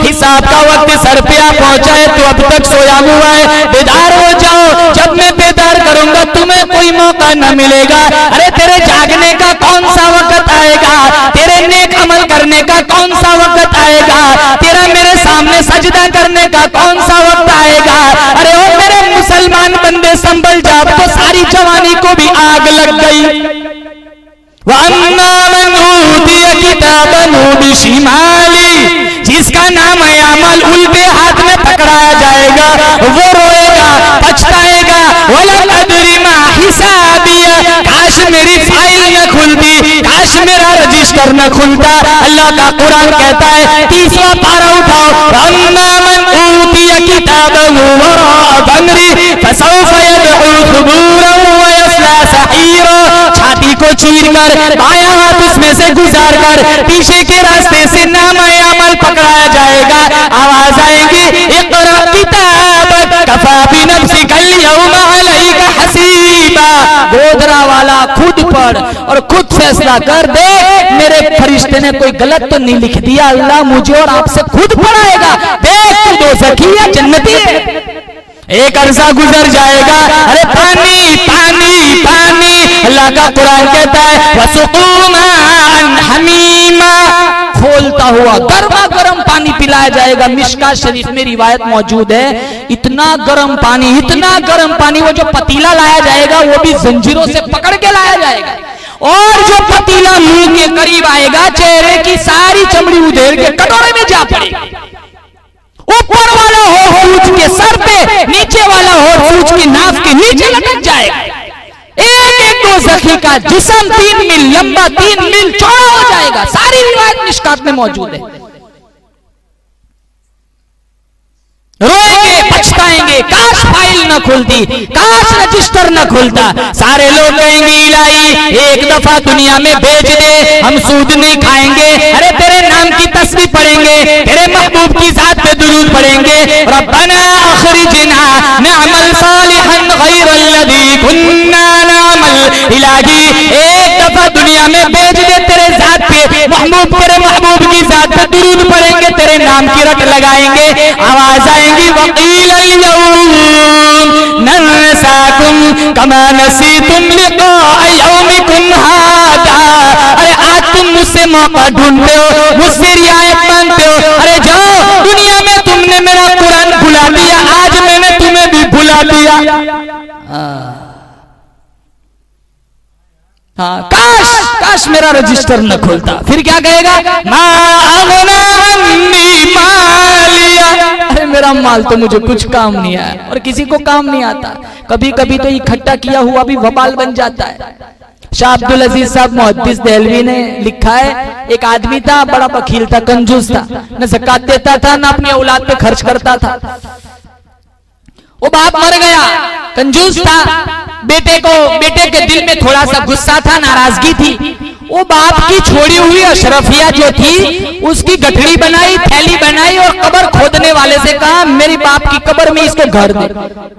हिसाब का वक्त सर पे आ पहुंचा है, तो अब तक सोया हुआ है, बेदार हो जाओ। जब मैं बेदार करूंगा तुम्हें कोई मौका न मिलेगा। अरे तेरे जागने का कौन सा वक्त आएगा? तेरे नेक अमल करने का कौन सा वक्त आएगा? तेरा मेरे सामने सजदा करने का कौन सा वक्त आएगा? अरे ओ मेरे मुसलमान बंदे संभल जाओ, तो सारी जवानी को भी आग लग गई। वअम्मा मन ऊतिय किताबहु बिशिमाली, जिसका नाम है अमल उल्टे हाथ में पकड़ाया जाएगा, वो रोएगा, पछताएगा। वलम अदरी मा हिसाबिया, काश मेरी फाइल न खुलती, काश मेरा रजिस्टर न खुलता। अल्लाह का कुरान कहता है, 30वां पारा उठाओ, वअम्मा मन ऊतिय किताबहु वराअ ज़हरी फसौफ यदउ सुबूरन व यस्ला सईरा। छाती को चीर कर बायां हाथ उसमें से गुजार कर पीछे के रास्ते से नाम-ए अमल पकड़ाया जाएगा। आवाज आएगी, इक़रा किताबक कफा बिनफ्सिकल यौमा अलैका हसीबा। गोदरा वाला खुद पढ़ और खुद फैसला कर दे, मेरे फरिश्ते ने कोई गलत तो नहीं लिख दिया। अल्लाह मुझे और आपसे खुद पढ़ाएगा। देख तू दोज़खी या जन्नती है। एक अरसा गुजर जाएगा, अरे पानी पानी पानी। अल्लाह का कुरान कहता है, वसुक़ूमान हमीमा, खोलता हुआ गर्मा गर्म पानी पिलाया जाएगा। मिशका शरीफ में रिवायत मौजूद है, इतना गर्म पानी, इतना गर्म पानी, वो जो पतीला लाया जाएगा वो भी जंजीरों से पकड़ के लाया जाएगा। और जो पतीला मुंह के करीब आएगा, चेहरे की सारी चमड़ी उधेड़ के कटोरे में जा पड़ेगी। ऊपर वाला होठ सूज के सर पे, नीचे वाला होठ सूज के नाक के नीचे लटक जाएगा। एक एक सखी का जिस्म 3 मील लंबा 3 मील चौड़ा हो जाएगा। सारी रिवायत मिशकात में मौजूद है। रोएंगे, पछताएंगे, काश फाइल न खुलती, काश रजिस्टर न खुलता। सारे लोग कहेंगे इलाही एक दफा दुनिया में भेज दे, हम सूद नहीं खाएंगे। अरे तेरे नाम की तस्बीह पढ़ेंगे, तेरे महबूब की जात पे दुरूद पढ़ेंगे। रब्बना अखरिजना नअमल सालिहन गैरल्लज़ी कुन्ना नअमल। इलाही एक दफा दुनिया में भेज दे, तेरे जात पे महबूब, तेरे महबूब की जात पे दुरूद पढ़ेंगे, तेरे नाम की रट लगाएंगे। आवाज आएंगी वकील नंसाकुम कमा नसीतुम लिक़ा यौमिकुम हादा। अरे आज तुम मुझसे मौका ढूंढते हो, मुझसे रियायत मांगते हो। अरे जाओ, दुनिया में तुमने मेरा कुरान भुला दिया, आज मैंने तुम्हें भी भुला दिया। हाँ, काश काश मेरा रजिस्टर न खुलता। फिर क्या कहेगा? अरे मेरा माल तो मुझे कुछ काम नहीं आया, और किसी को काम नहीं आता। कभी कभी तो इकट्ठा किया हुआ भी वबाल बन जाता है। शाह अब्दुल अजीज साहब मुहद्दिस देहलवी ने लिखा है, एक आदमी था, बड़ा बखील था, कंजूस था, न ज़कात देता था, न अपनी औलाद पे खर्च करता था। वो बाप मर गया, कंजूस था, बेटे के दिल में थोड़ा सा गुस्सा था, नाराजगी थी। वो बाप की छोड़ी हुई अशरफिया जो थी उसकी गठड़ी बनाई, थैली बनाई और कब्र खोदने वाले से कहा मेरी बाप की कब्र में इसको घर दे।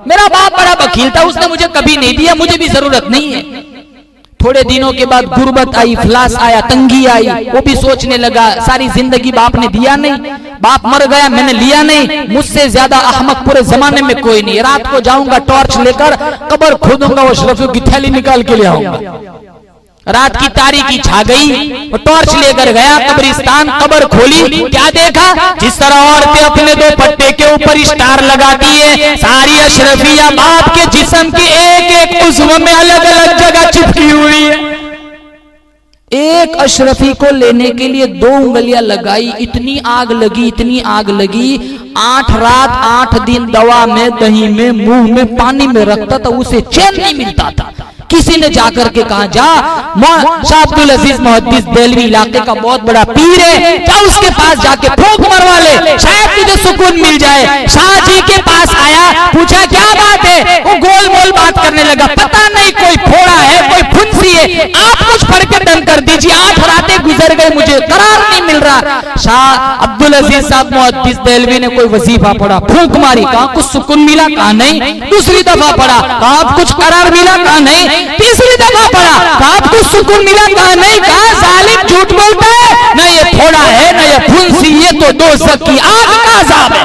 मेरा बाप बड़ा वकील था, उसने मुझे कभी नहीं दिया, मुझे भी जरूरत नहीं है। थोड़े दिनों के बाद गुर्बत आई, इफलास आया, तंगी आई। वो भी सोचने लगा सारी जिंदगी बाप ने दिया नहीं, बाप मर गया, मैंने लिया नहीं, मुझसे ज्यादा अहमक पूरे जमाने में कोई नहीं। रात को जाऊंगा टॉर्च लेकर, कब्र खोदूंगा, वो अशरफियों की थैली निकाल के ले आऊंगा। रात की तारीकी छा गई, वो टॉर्च लेकर गया कब्रिस्तान, कब्र खोली, क्या देखा? जिस तरह औरतें अपने 2 पट्टे के ऊपर स्टार लगाती है, सारी अशरफिया बाप के जिस्म की एक एक उज़्व में अलग अलग जगह चिपकी हुई है। एक अशरफी को लेने के लिए 2 उंगलियां लगाई, इतनी आग लगी, इतनी आग लगी। 8 रात 8 दिन दवा में, दही में, मुंह में, पानी में रखता था, उसे चैन नहीं मिलता था। किसी ने जाकर के कहा जा, शाह अब्दुल अजीज मुहद्दिस देहलवी इलाके का बहुत बड़ा पीर है, जा उसके पास जाके फूंक मरवा ले, शायद तुझे सुकून मिल जाए। शाह जी के पास आया, पूछा क्या बात है? वो गोल मोल बात करने लगा, पता नहीं कोई फोड़ा है, कोई फुंसी है, आप कुछ पढ़ के दम कर दीजिए, 8 रातें गुजर गए, मुझे करार नहीं मिल रहा। शाह अब्दुल अजीज साहब मुहद्दिस देहलवी ने कोई वजीफा पढ़ा, फूंक मारी, कहा कुछ सुकून मिला? कहा नहीं। दूसरी दफा पढ़ा, कहा कुछ करार मिला? कहा नहीं। तीसरी दफा पढ़ा, कहा कुछ सुकून मिला? कहा नहीं। कहा जालिम झूठ बोलता है, न ये फोड़ा है न ये फुंसी, ये तो दोज़ख की आग का अज़ाब है।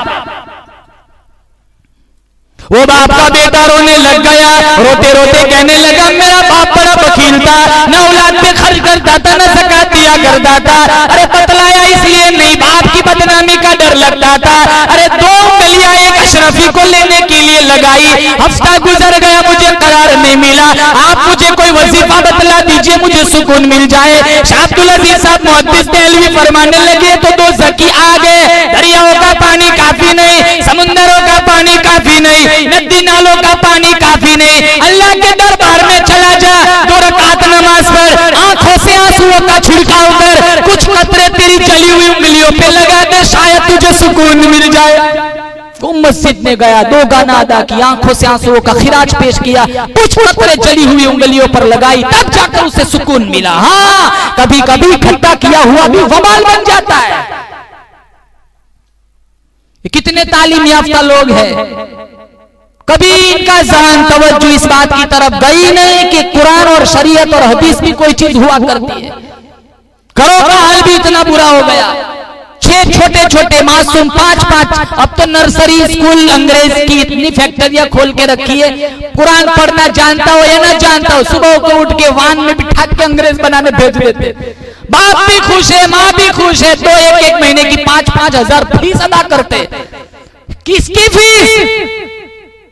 वो बाप का बेटा रोने लग गया, रोते रोते कहने लगा मेरा बाप बड़ा वकील था, न औलाद पे खर्च करता था, न ज़कात दिया करता था। अरे बतलाया इसलिए नहीं, बाप की बदनामी का डर लगता था। अरे 2 उंगलियां एक अशरफी को लेने के लिए लगाई, हफ्ता गुजर गया, मुझे करार नहीं मिला। आप मुझे कोई वजीफा बतला दीजिए, मुझे सुकून मिल जाए। शाह अब्दुल अजीज साहब मुहद्दिस देहलवी फरमाने लगे तो 2 ज़की आ गए। दरियाओं का पानी काफी नहीं, समुंदरों का पानी काफी नहीं, नदी नालों का पानी काफी नहीं। अल्लाह के दरबार में चला जा, 2 रकात नमाज पढ़, आंखों से आंसुओं का छिड़काव कर, कुछ कतरे तेरी जली हुई उंगलियों पे लगा दे, शायद तुझे सुकून मिल जाए। वो मस्जिद में गया, 2 गाना अदा किया, आंखों से आंसुओं का खिराज पेश किया, कुछ कतरे जली हुई उंगलियों पर लगाई, तब जाकर उसे सुकून मिला। हाँ, कभी कभी इकट्ठा किया हुआ भी वबाल बन जाता है। कितने तालीम याफ्ता लोग हैं, कभी इनका ज़हन तवज्जो इस बात की तरफ गई नहीं कि कुरान और शरीयत और हदीस भी कोई चीज हुआ करती है। घरों का हाल भी इतना बुरा हो गया, 6 छोटे छोटे मासूम 5-5, अब तो नर्सरी स्कूल अंग्रेज की इतनी फैक्ट्रियां खोल के रखी है। कुरान पढ़ना जानता हो या ना जानता हो, सुबह को उठ के वाहन में बिठा के अंग्रेज बनाने भेज देते। बाप भी खुश है, माँ भी खुश है, तो 1-1 महीने की 5-5 हजार फीस अदा करते। किसकी फीस?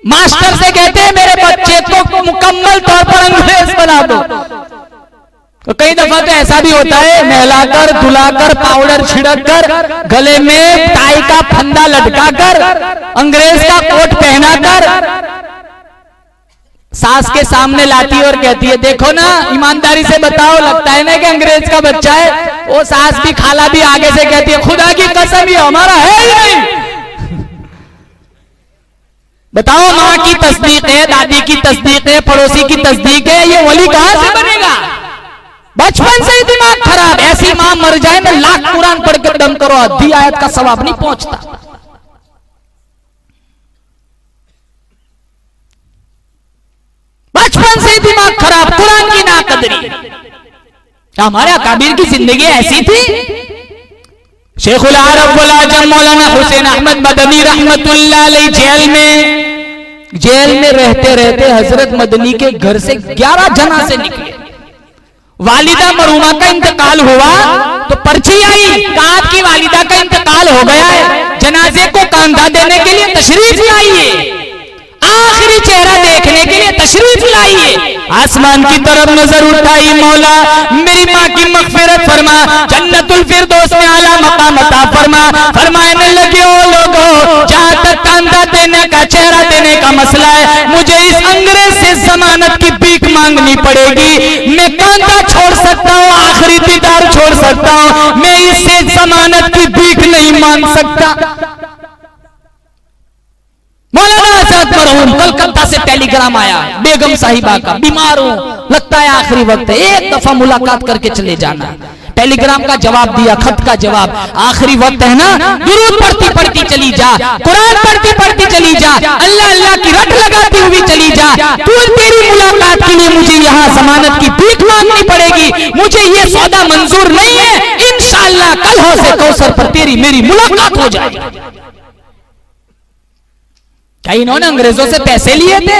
मास्टर से कहते हैं मेरे बच्चे को मुकम्मल तौर पर अंग्रेज बना दो। तो कई दफा तो ऐसा भी होता है, नहलाकर धुलाकर पाउडर छिड़क कर, गले में टाई का फंदा लटकाकर, अंग्रेज का कोट पहनाकर सास के सामने लाती और कहती है, देखो ना, ईमानदारी से बताओ, लगता है ना कि अंग्रेज का बच्चा है। वो सास भी खाला भी आगे से कहती है, खुदा की कसम ये हमारा है ही नहीं। बताओ, माँ की तस्दीक है, दादी की तस्दीक है, पड़ोसी की तस्दीक है, ये वली कहां से बनेगा? बचपन से ही दिमाग खराब। ऐसी मां मर जाए ना, लाख कुरान पढ़ कर दम करो, आधी आयत का सवाब नहीं पहुंचता। बचपन से ही दिमाग खराब, कुरान की नाकदरी। हमारे अकाबिर की जिंदगी ऐसी थी। शेखुल अरब वल आजम मौलाना हुसैन अहमद मदनी रहमतुल्लाह अलैह जेल में रहते रहते हजरत मदनी के घर से 11 जनाजे निकले। वालिदा मरूमा का इंतकाल हुआ तो पर्ची आई, कहा कि वालिदा का इंतकाल हो गया है, जनाजे को कांधा देने के लिए तशरीफ लाइए, आखिरी चेहरा देखने के लिए तशरीफ लाइए। आसमान की तरफ नजर उठाई, मौला मेरी माँ की मगफिरत फरमा, जन्नतुल फिरदौस में आला मकाम अता फरमा। फरमाने लगे, ओ लोगों, जहां तक कांधा देने का, चेहरा देने का मसला है, मुझे इस अंग्रेज से जमानत की भीख मांगनी पड़ेगी। मैं कांधा छोड़ सकता हूँ, आखिरी दीदार छोड़ सकता हूँ, मैं इससे जमानत की भीख नहीं मांग सकता। मौलाना आजाद मरहूम, कलकत्ता से टेलीग्राम आया, बेगम साहिबा का, बीमार हूं, लगता है आखिरी वक्त है, एक दफा मुलाकात करके चले जाना। टेलीग्राम का जवाब दिया, खत का जवाब, आखिरी वक्त है ना, दुरूद पढ़ती पढ़ती चली जा, कुरान पढ़ती पढ़ती चली जा, अल्लाह अल्लाह की रट लगाती हुई चली जा। तू तेरी मुलाकात के लिए मुझे यहाँ जमानत की भीख मांगनी पड़ेगी, मुझे ये सौदा मंजूर नहीं है। इंशाअल्लाह कल हौज़े कौसर पर तेरी मेरी मुलाकात हो जाएगी। क्या इन्होंने अंग्रेजों से पैसे लिए थे?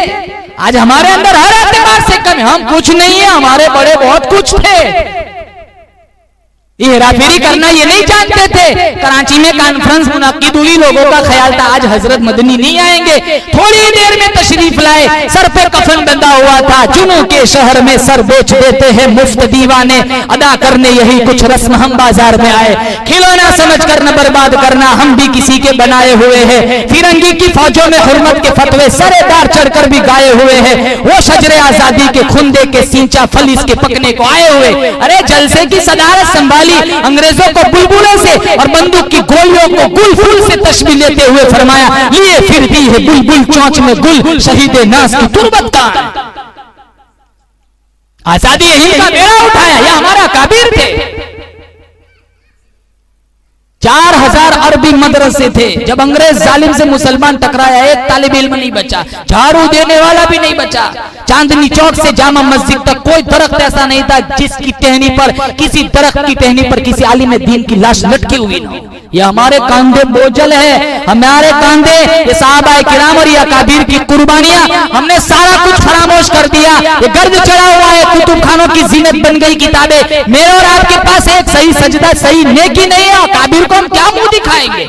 आज हमारे अंदर हर एतबार से कम है, हम कुछ नहीं है, हमारे बड़े बहुत कुछ थे। ये हेराफेरी करना ये नहीं जानते थे। कराची में कॉन्फ्रेंस मुनाकिद हुई, लोगों का ख्याल था आज हजरत मदनी नहीं आएंगे, थोड़ी देर में तशरीफ लाए, सर पे कफन बंधा हुआ था। जुनू के शहर में सर बेच देते हैं मुफ्त दीवाने, अदा करने यही कुछ रस्म हम बाजार में आए, खिलौना समझ कर न बर्बाद करना, हम भी किसी के बनाए हुए हैं। फिरंगी की फौजों में हुर्मत के फतवे सरेदार चढ़कर भी गाए हुए हैं, वो शजरे आजादी के खुंदे के सींचा फल इसके पकने को आए हुए। अरे जलसे की सदारत संभाली, अंग्रेजों को बुलबुलों से और बंदूक की गोलियों को गुल फूल से तशबीह लेते हुए फरमाया, लिए फिरती है बुलबुल चोंच में गुल, शहीद नास की तुरबत का। आजादी यही का बेड़ा उठाया, यह हमारा काबिर थे। 4000 अरबी मदरसे थे। जब अंग्रेज जालिम से मुसलमान टकराया, एक तालिब इल्म नहीं बचा, झाड़ू देने वाला भी नहीं बचा। चांदनी चौक से जामा मस्जिद तक कोई दरख्त ऐसा नहीं था जिसकी टहनी पर, किसी दरख्त की टहनी पर किसी आलिम दीन की लाश लटकी हुई न हो। ये हमारे कांधे बोझल है, हमारे कांधे ये सहाबाए किराम और ये अकाबीर की कुर्बानियां, हमने सारा कुछ फरामोश कर दिया। ये गर्द चढ़ा हुआ है, कुतुब खानों की जीनत बन गई किताबें। मेरे और आपके पास एक सही सजदा, सही नेकी नहीं है, अकाबीर को हम क्या मुंह दिखाएंगे?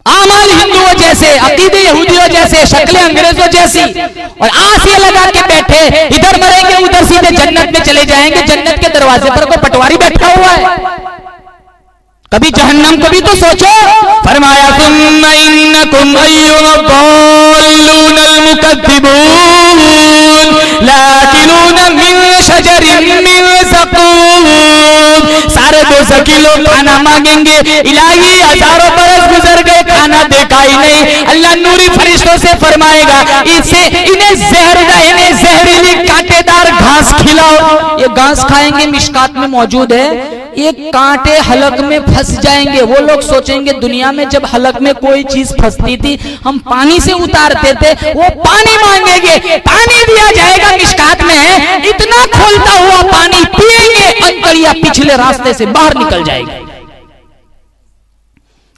आमाल हिंदुओं जैसे, अकीदे यहूदियों जैसे, शक्लें अंग्रेजों जैसी, और आस ये लगा के बैठे, इधर मरेंगे उधर सीधे जन्नत में चले जाएंगे। जन्नत के दरवाजे पर कोई पटवारी बैठा हुआ है, कभी जहन्नम कभी तो सोचो। फरमाया सुम्मा इन्नकुम अय्युहल मुकद्दिबून लाकिलून मिन शजरिन मिन ज़क़ूम। सारे 200 लोग खाना मांगेंगे, इलाही हजारों बरस गुजर गए, खाना देखा ही नहीं। अल्लाह नूरी फरिश्तों से फरमाएगा, इन्हें जहरीली कांटेदार घास खिलाओ। ये घास खाएंगे, मिशकात में मौजूद है, ये कांटे हलक में फंस जाएंगे। वो लोग सोचेंगे दुनिया में जब हलक में कोई चीज फंसती थी हम पानी से उतारते थे, वो पानी मांगेंगे, पानी दिया जाएगा, मिशकात में है, इतना खोलता हुआ पानी पिएंगे, अंतरिया पिछले रास्ते से बाहर निकल जाएगी।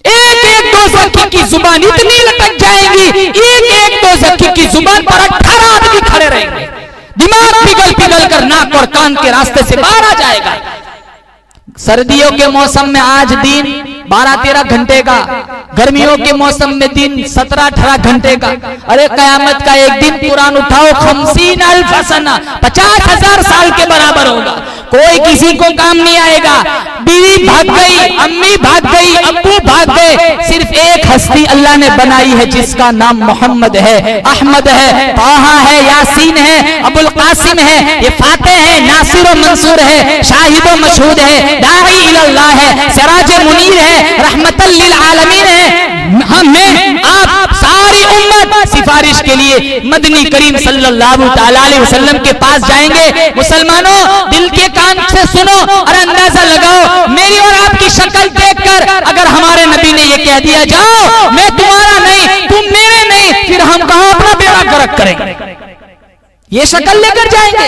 एक एक दोज़खी की जुबान इतनी लटक जाएगी, एक एक दोज़खी की जुबान पर 18 आदमी खड़े रहेंगे, दिमाग पिघल पिघल कर नाक और कान के रास्ते से बाहर आ जाएगा। सर्दियों के मौसम में आज दिन 12-13 घंटे का, गर्मियों के मौसम में दिन 17-18 घंटे का। अरे कयामत का एक दिन कुरान उठाओ, 50,000 सना, 50,000 साल के बराबर होगा। कोई किसी को काम नहीं आएगा। बीवी भाग गई, अम्मी भाग गई, अब्बू भाग गए, सिर्फ एक हस्ती अल्लाह ने बनाई है जिसका नाम मोहम्मद है, अहमद है, ताहा है, यासीन है, अबुल कासिम है, ये फातेह है, नासिर और मंसूर है, शाहिद और मशहूद है, दाई इल्लाह है, सिराज मुनीर है, रहमतल लिल आलमीन है। हमें आप सारी उम्मत सिफारिश के लिए मदनी करीम सल्लल्लाहु तआला अलैहि वसल्लम के पास जाएंगे। मुसलमानों, दिल के कान से सुनो और अंदाजा लगाओ, मेरी और आपकी शक्ल देखकर अगर हमारे नबी ने ये कह दिया, जाओ मैं तुम्हारा नहीं, तुम मेरे नहीं, फिर हम कहां अपना बेड़ा गर्क करेंगे? ये शक्ल लेकर जाएंगे,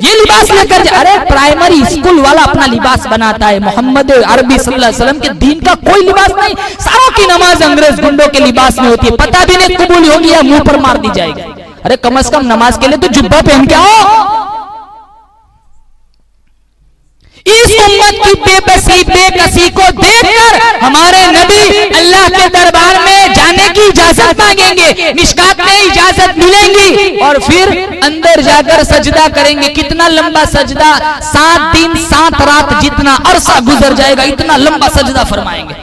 ये लिबास लेकर अरे प्राइमरी स्कूल वाला अपना लिबास बनाता है, मोहम्मद अरबी सल्लल्लाहु अलैहि वसल्लम के दीन का कोई लिबास नहीं। सारों की नमाज अंग्रेज गुंडों के लिबास में होती है, पता भी नहीं कबूल होगी या मुंह पर मार दी जाएगी। अरे कम से कम नमाज के लिए तो जुब्बा पहन के आओ। इस उम्मत की बेबसी बेकसी को देखकर हमारे नबी अल्लाह के दरबार में जाने की इजाजत मांगेंगे, मिशकात में इजाजत मिलेंगी और फिर अंदर जाकर सजदा करेंगे। कितना लंबा सजदा, 7 दिन 7 रात जितना अरसा गुजर जाएगा इतना लंबा सजदा फरमाएंगे।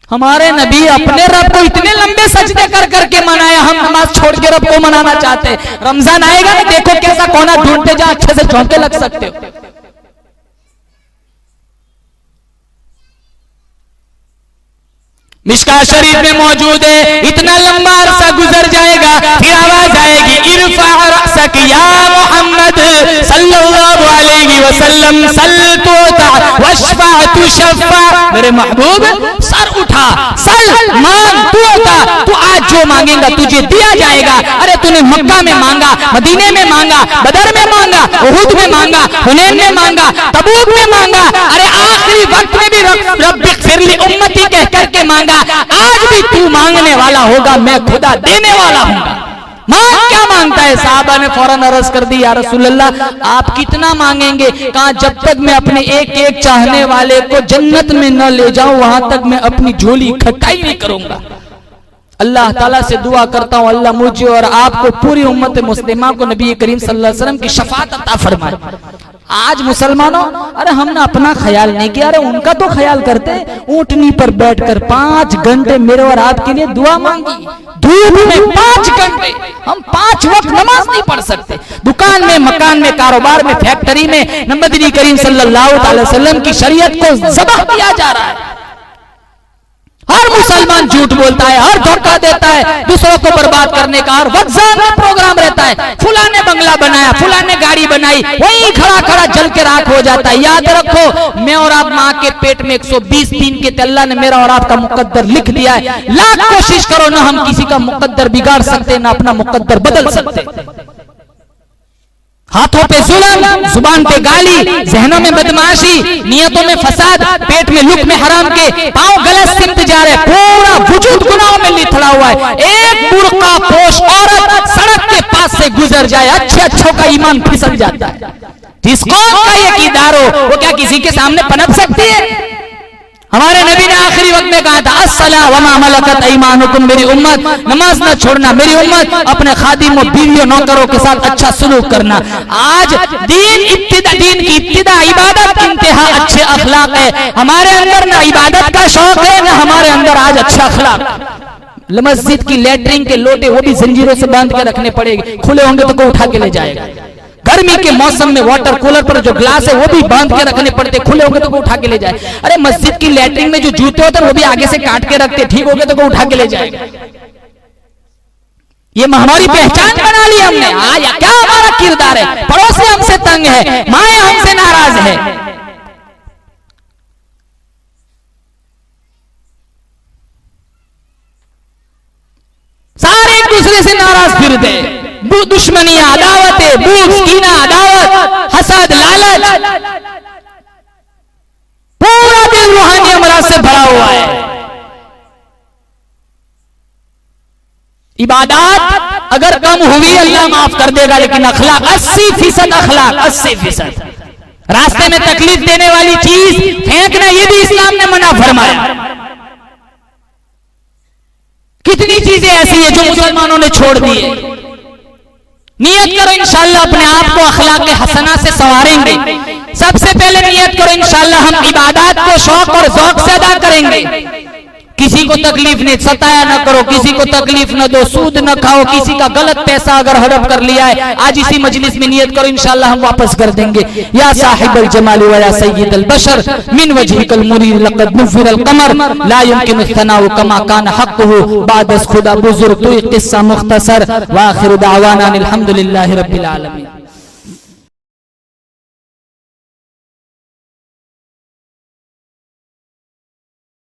हमारे नबी अपने रब को इतने लंबे सजदे कर करके मनाया, हम नमाज छोड़ के रब को मनाना चाहते हैं। रमजान आएगा ना, देखो कैसा कोना ढूंढते जा अच्छे से चौंके लग सकते हो। मिशका शरीफ में मौजूद है, इतना लंबा अरसा गुजर जाएगा, फिर आवाज आएगी, इरफा रअसक या मोहम्मद सल्लल्लाहु अलैहि वसल्लम, सल तुता वशफा तुशफा, मेरे महबूब सर उठा, सल मांग, तुता, तू आज जो मांगेगा तुझे दिया जाएगा। अरे तूने मक्का में मांगा, मदीने में मांगा, बदर में मांगा, उहुद में मांगा, हुनैन में मांगा, तबूक में मांगा, अरे आखिरी वक्त में भी रब्बि ग़फिरली उम्मती कह करके मांगा। आज भी तू मांगने वाला होगा, मैं खुदा देने वाला हूंगा। मांग, क्या मांगता है? साहबा ने फौरन अर्ज कर दी, या रसूल अल्लाह आप कितना मांगेंगे? कहा जब तक मैं अपने एक एक चाहने वाले को जन्नत में न ले जाऊं वहां तक मैं अपनी झोली इकट्ठाई नहीं करूंगा। अल्लाह ताला से दुआ करता हूं, अल्लाह मुझे और आपको पूरी उम्मत मुस्लिमा को नबी करीम सल्लल्लाहु अलैहि वसल्लम की शफाअत अता फरमाए। आज मुसलमानों, अरे हमने अपना ख्याल नहीं किया, अरे उनका तो ख्याल करते। ऊंटनी पर बैठकर 5 घंटे मेरे और आपके लिए दुआ मांगी, धूप में 5 घंटे, हम 5 वक्त नमाज नहीं पढ़ सकते। दुकान में, मकान में, कारोबार में, फैक्ट्री में नबी करीम सल्लल्लाहु अलैहि वसल्लम की शरीयत को ज़बह किया जा रहा है। हर मुसलमान झूठ बोलता है, हर धोखा देता है, दूसरों को बर्बाद करने का हर वक्त प्रोग्राम रहता है। फुला ने बंगला बनाया, फुला ने गाड़ी बनाई, वहीं खड़ा खड़ा जल के राख हो जाता है। याद रखो, मैं और आप माँ के पेट में 120 दिन के अल्लाह ने मेरा और आपका मुकद्दर लिख दिया है। लाख कोशिश करो ना हम किसी का मुकद्दर बिगाड़ सकते, ना अपना मुकद्दर बदल सकते। हाथों पे जुल्म, जुबान पे गाली, जहनों में बदमाशी, नियतों में फसाद, पेट में लुक में हराम के, पांव गलत सिमत जा रहे, पूरा वजूद गुनाहों में लिथड़ा हुआ है। एक बुर्का पोश औरत सड़क के पास से गुजर जाए, अच्छे अच्छों का ईमान फिसल जाता है। जिस कौम का ये कीदार हो वो क्या किसी के सामने पनप सकती है? हमारे नबी ने आखिरी वक्त में कहा था, अस्सला वमा मलकत ऐमानुकुम, मेरी उम्मत नमाज न छोड़ना, मेरी उम्मत अपने खादिम और बीवियों नौकरों के साथ अच्छा सलूक करना। आज दीन की इब्तिदा इबादत इंतहा अच्छे अखलाक है। हमारे अंदर ना इबादत का शौक है, ना हमारे अंदर आज अच्छा अखलाक। मस्जिद की लेटरिन के लोटे वो भी जंजीरों से बांध के रखने पड़ेंगे, खुले होंगे तो कोई उठा के ले जाएगा। गर्मी के मौसम में वाटर कूलर पर जो ग्लास है वो भी बांध के रखने पड़ते, खुले होंगे तो कोई उठा के ले जाए। अरे मस्जिद की लैट्रिन में जो जूते होते हैं वो भी आगे से काट के रखते, ठीक हो गए तो कोई उठा के ले जाएगा। ये हमारी पहचान बना ली हमने। आया क्या हमारा किरदार है? पड़ोसी हमसे तंग है, माए हमसे नाराज है। सारे एक दूसरे से नाराज फिरते, दुश्मनी, अदावतें, बूझ, कीना, अदावत, हसद, लालच, पूरा दिन रूहानी अमराज से भरा हुआ है। इबादत अगर कम हुई अल्लाह माफ कर देगा, लेकिन अखलाक 80% अखलाक 80%। रास्ते में तकलीफ देने वाली चीज फेंकना ये भी इस्लाम ने मना फरमाया। कितनी चीजें ऐसी है जो मुसलमानों ने छोड़ दी है। नियत करो इंशाअल्लाह अपने आप को अखलाक हसना से संवारेंगे। सबसे पहले नियत करो इंशाअल्लाह हम इबादत को शौक और ज़ौक से अदा करेंगे। किसी को तकलीफ नहीं, सताया न करो, किसी को तकलीफ न दो, सूद न खाओ, किसी का गलत पैसा अगर हड़प कर लिया है आज इसी मजलिस में नियत करो इंशाअल्लाह हम वापस कर देंगे। या साहिबल जमाल व या सय्यिदल बशर मिन वजहिकल मुनीर लक़द नुफ़िरल क़मर ला युमकिनु सनाउ कमा कान हक़्क़ुहु बाद खुदा बुज़ुर्ग। तो किस्सा मुख्तसर व आखिर दावाना अल्हम्दुलिल्लाहि रब्बिल आलमीन।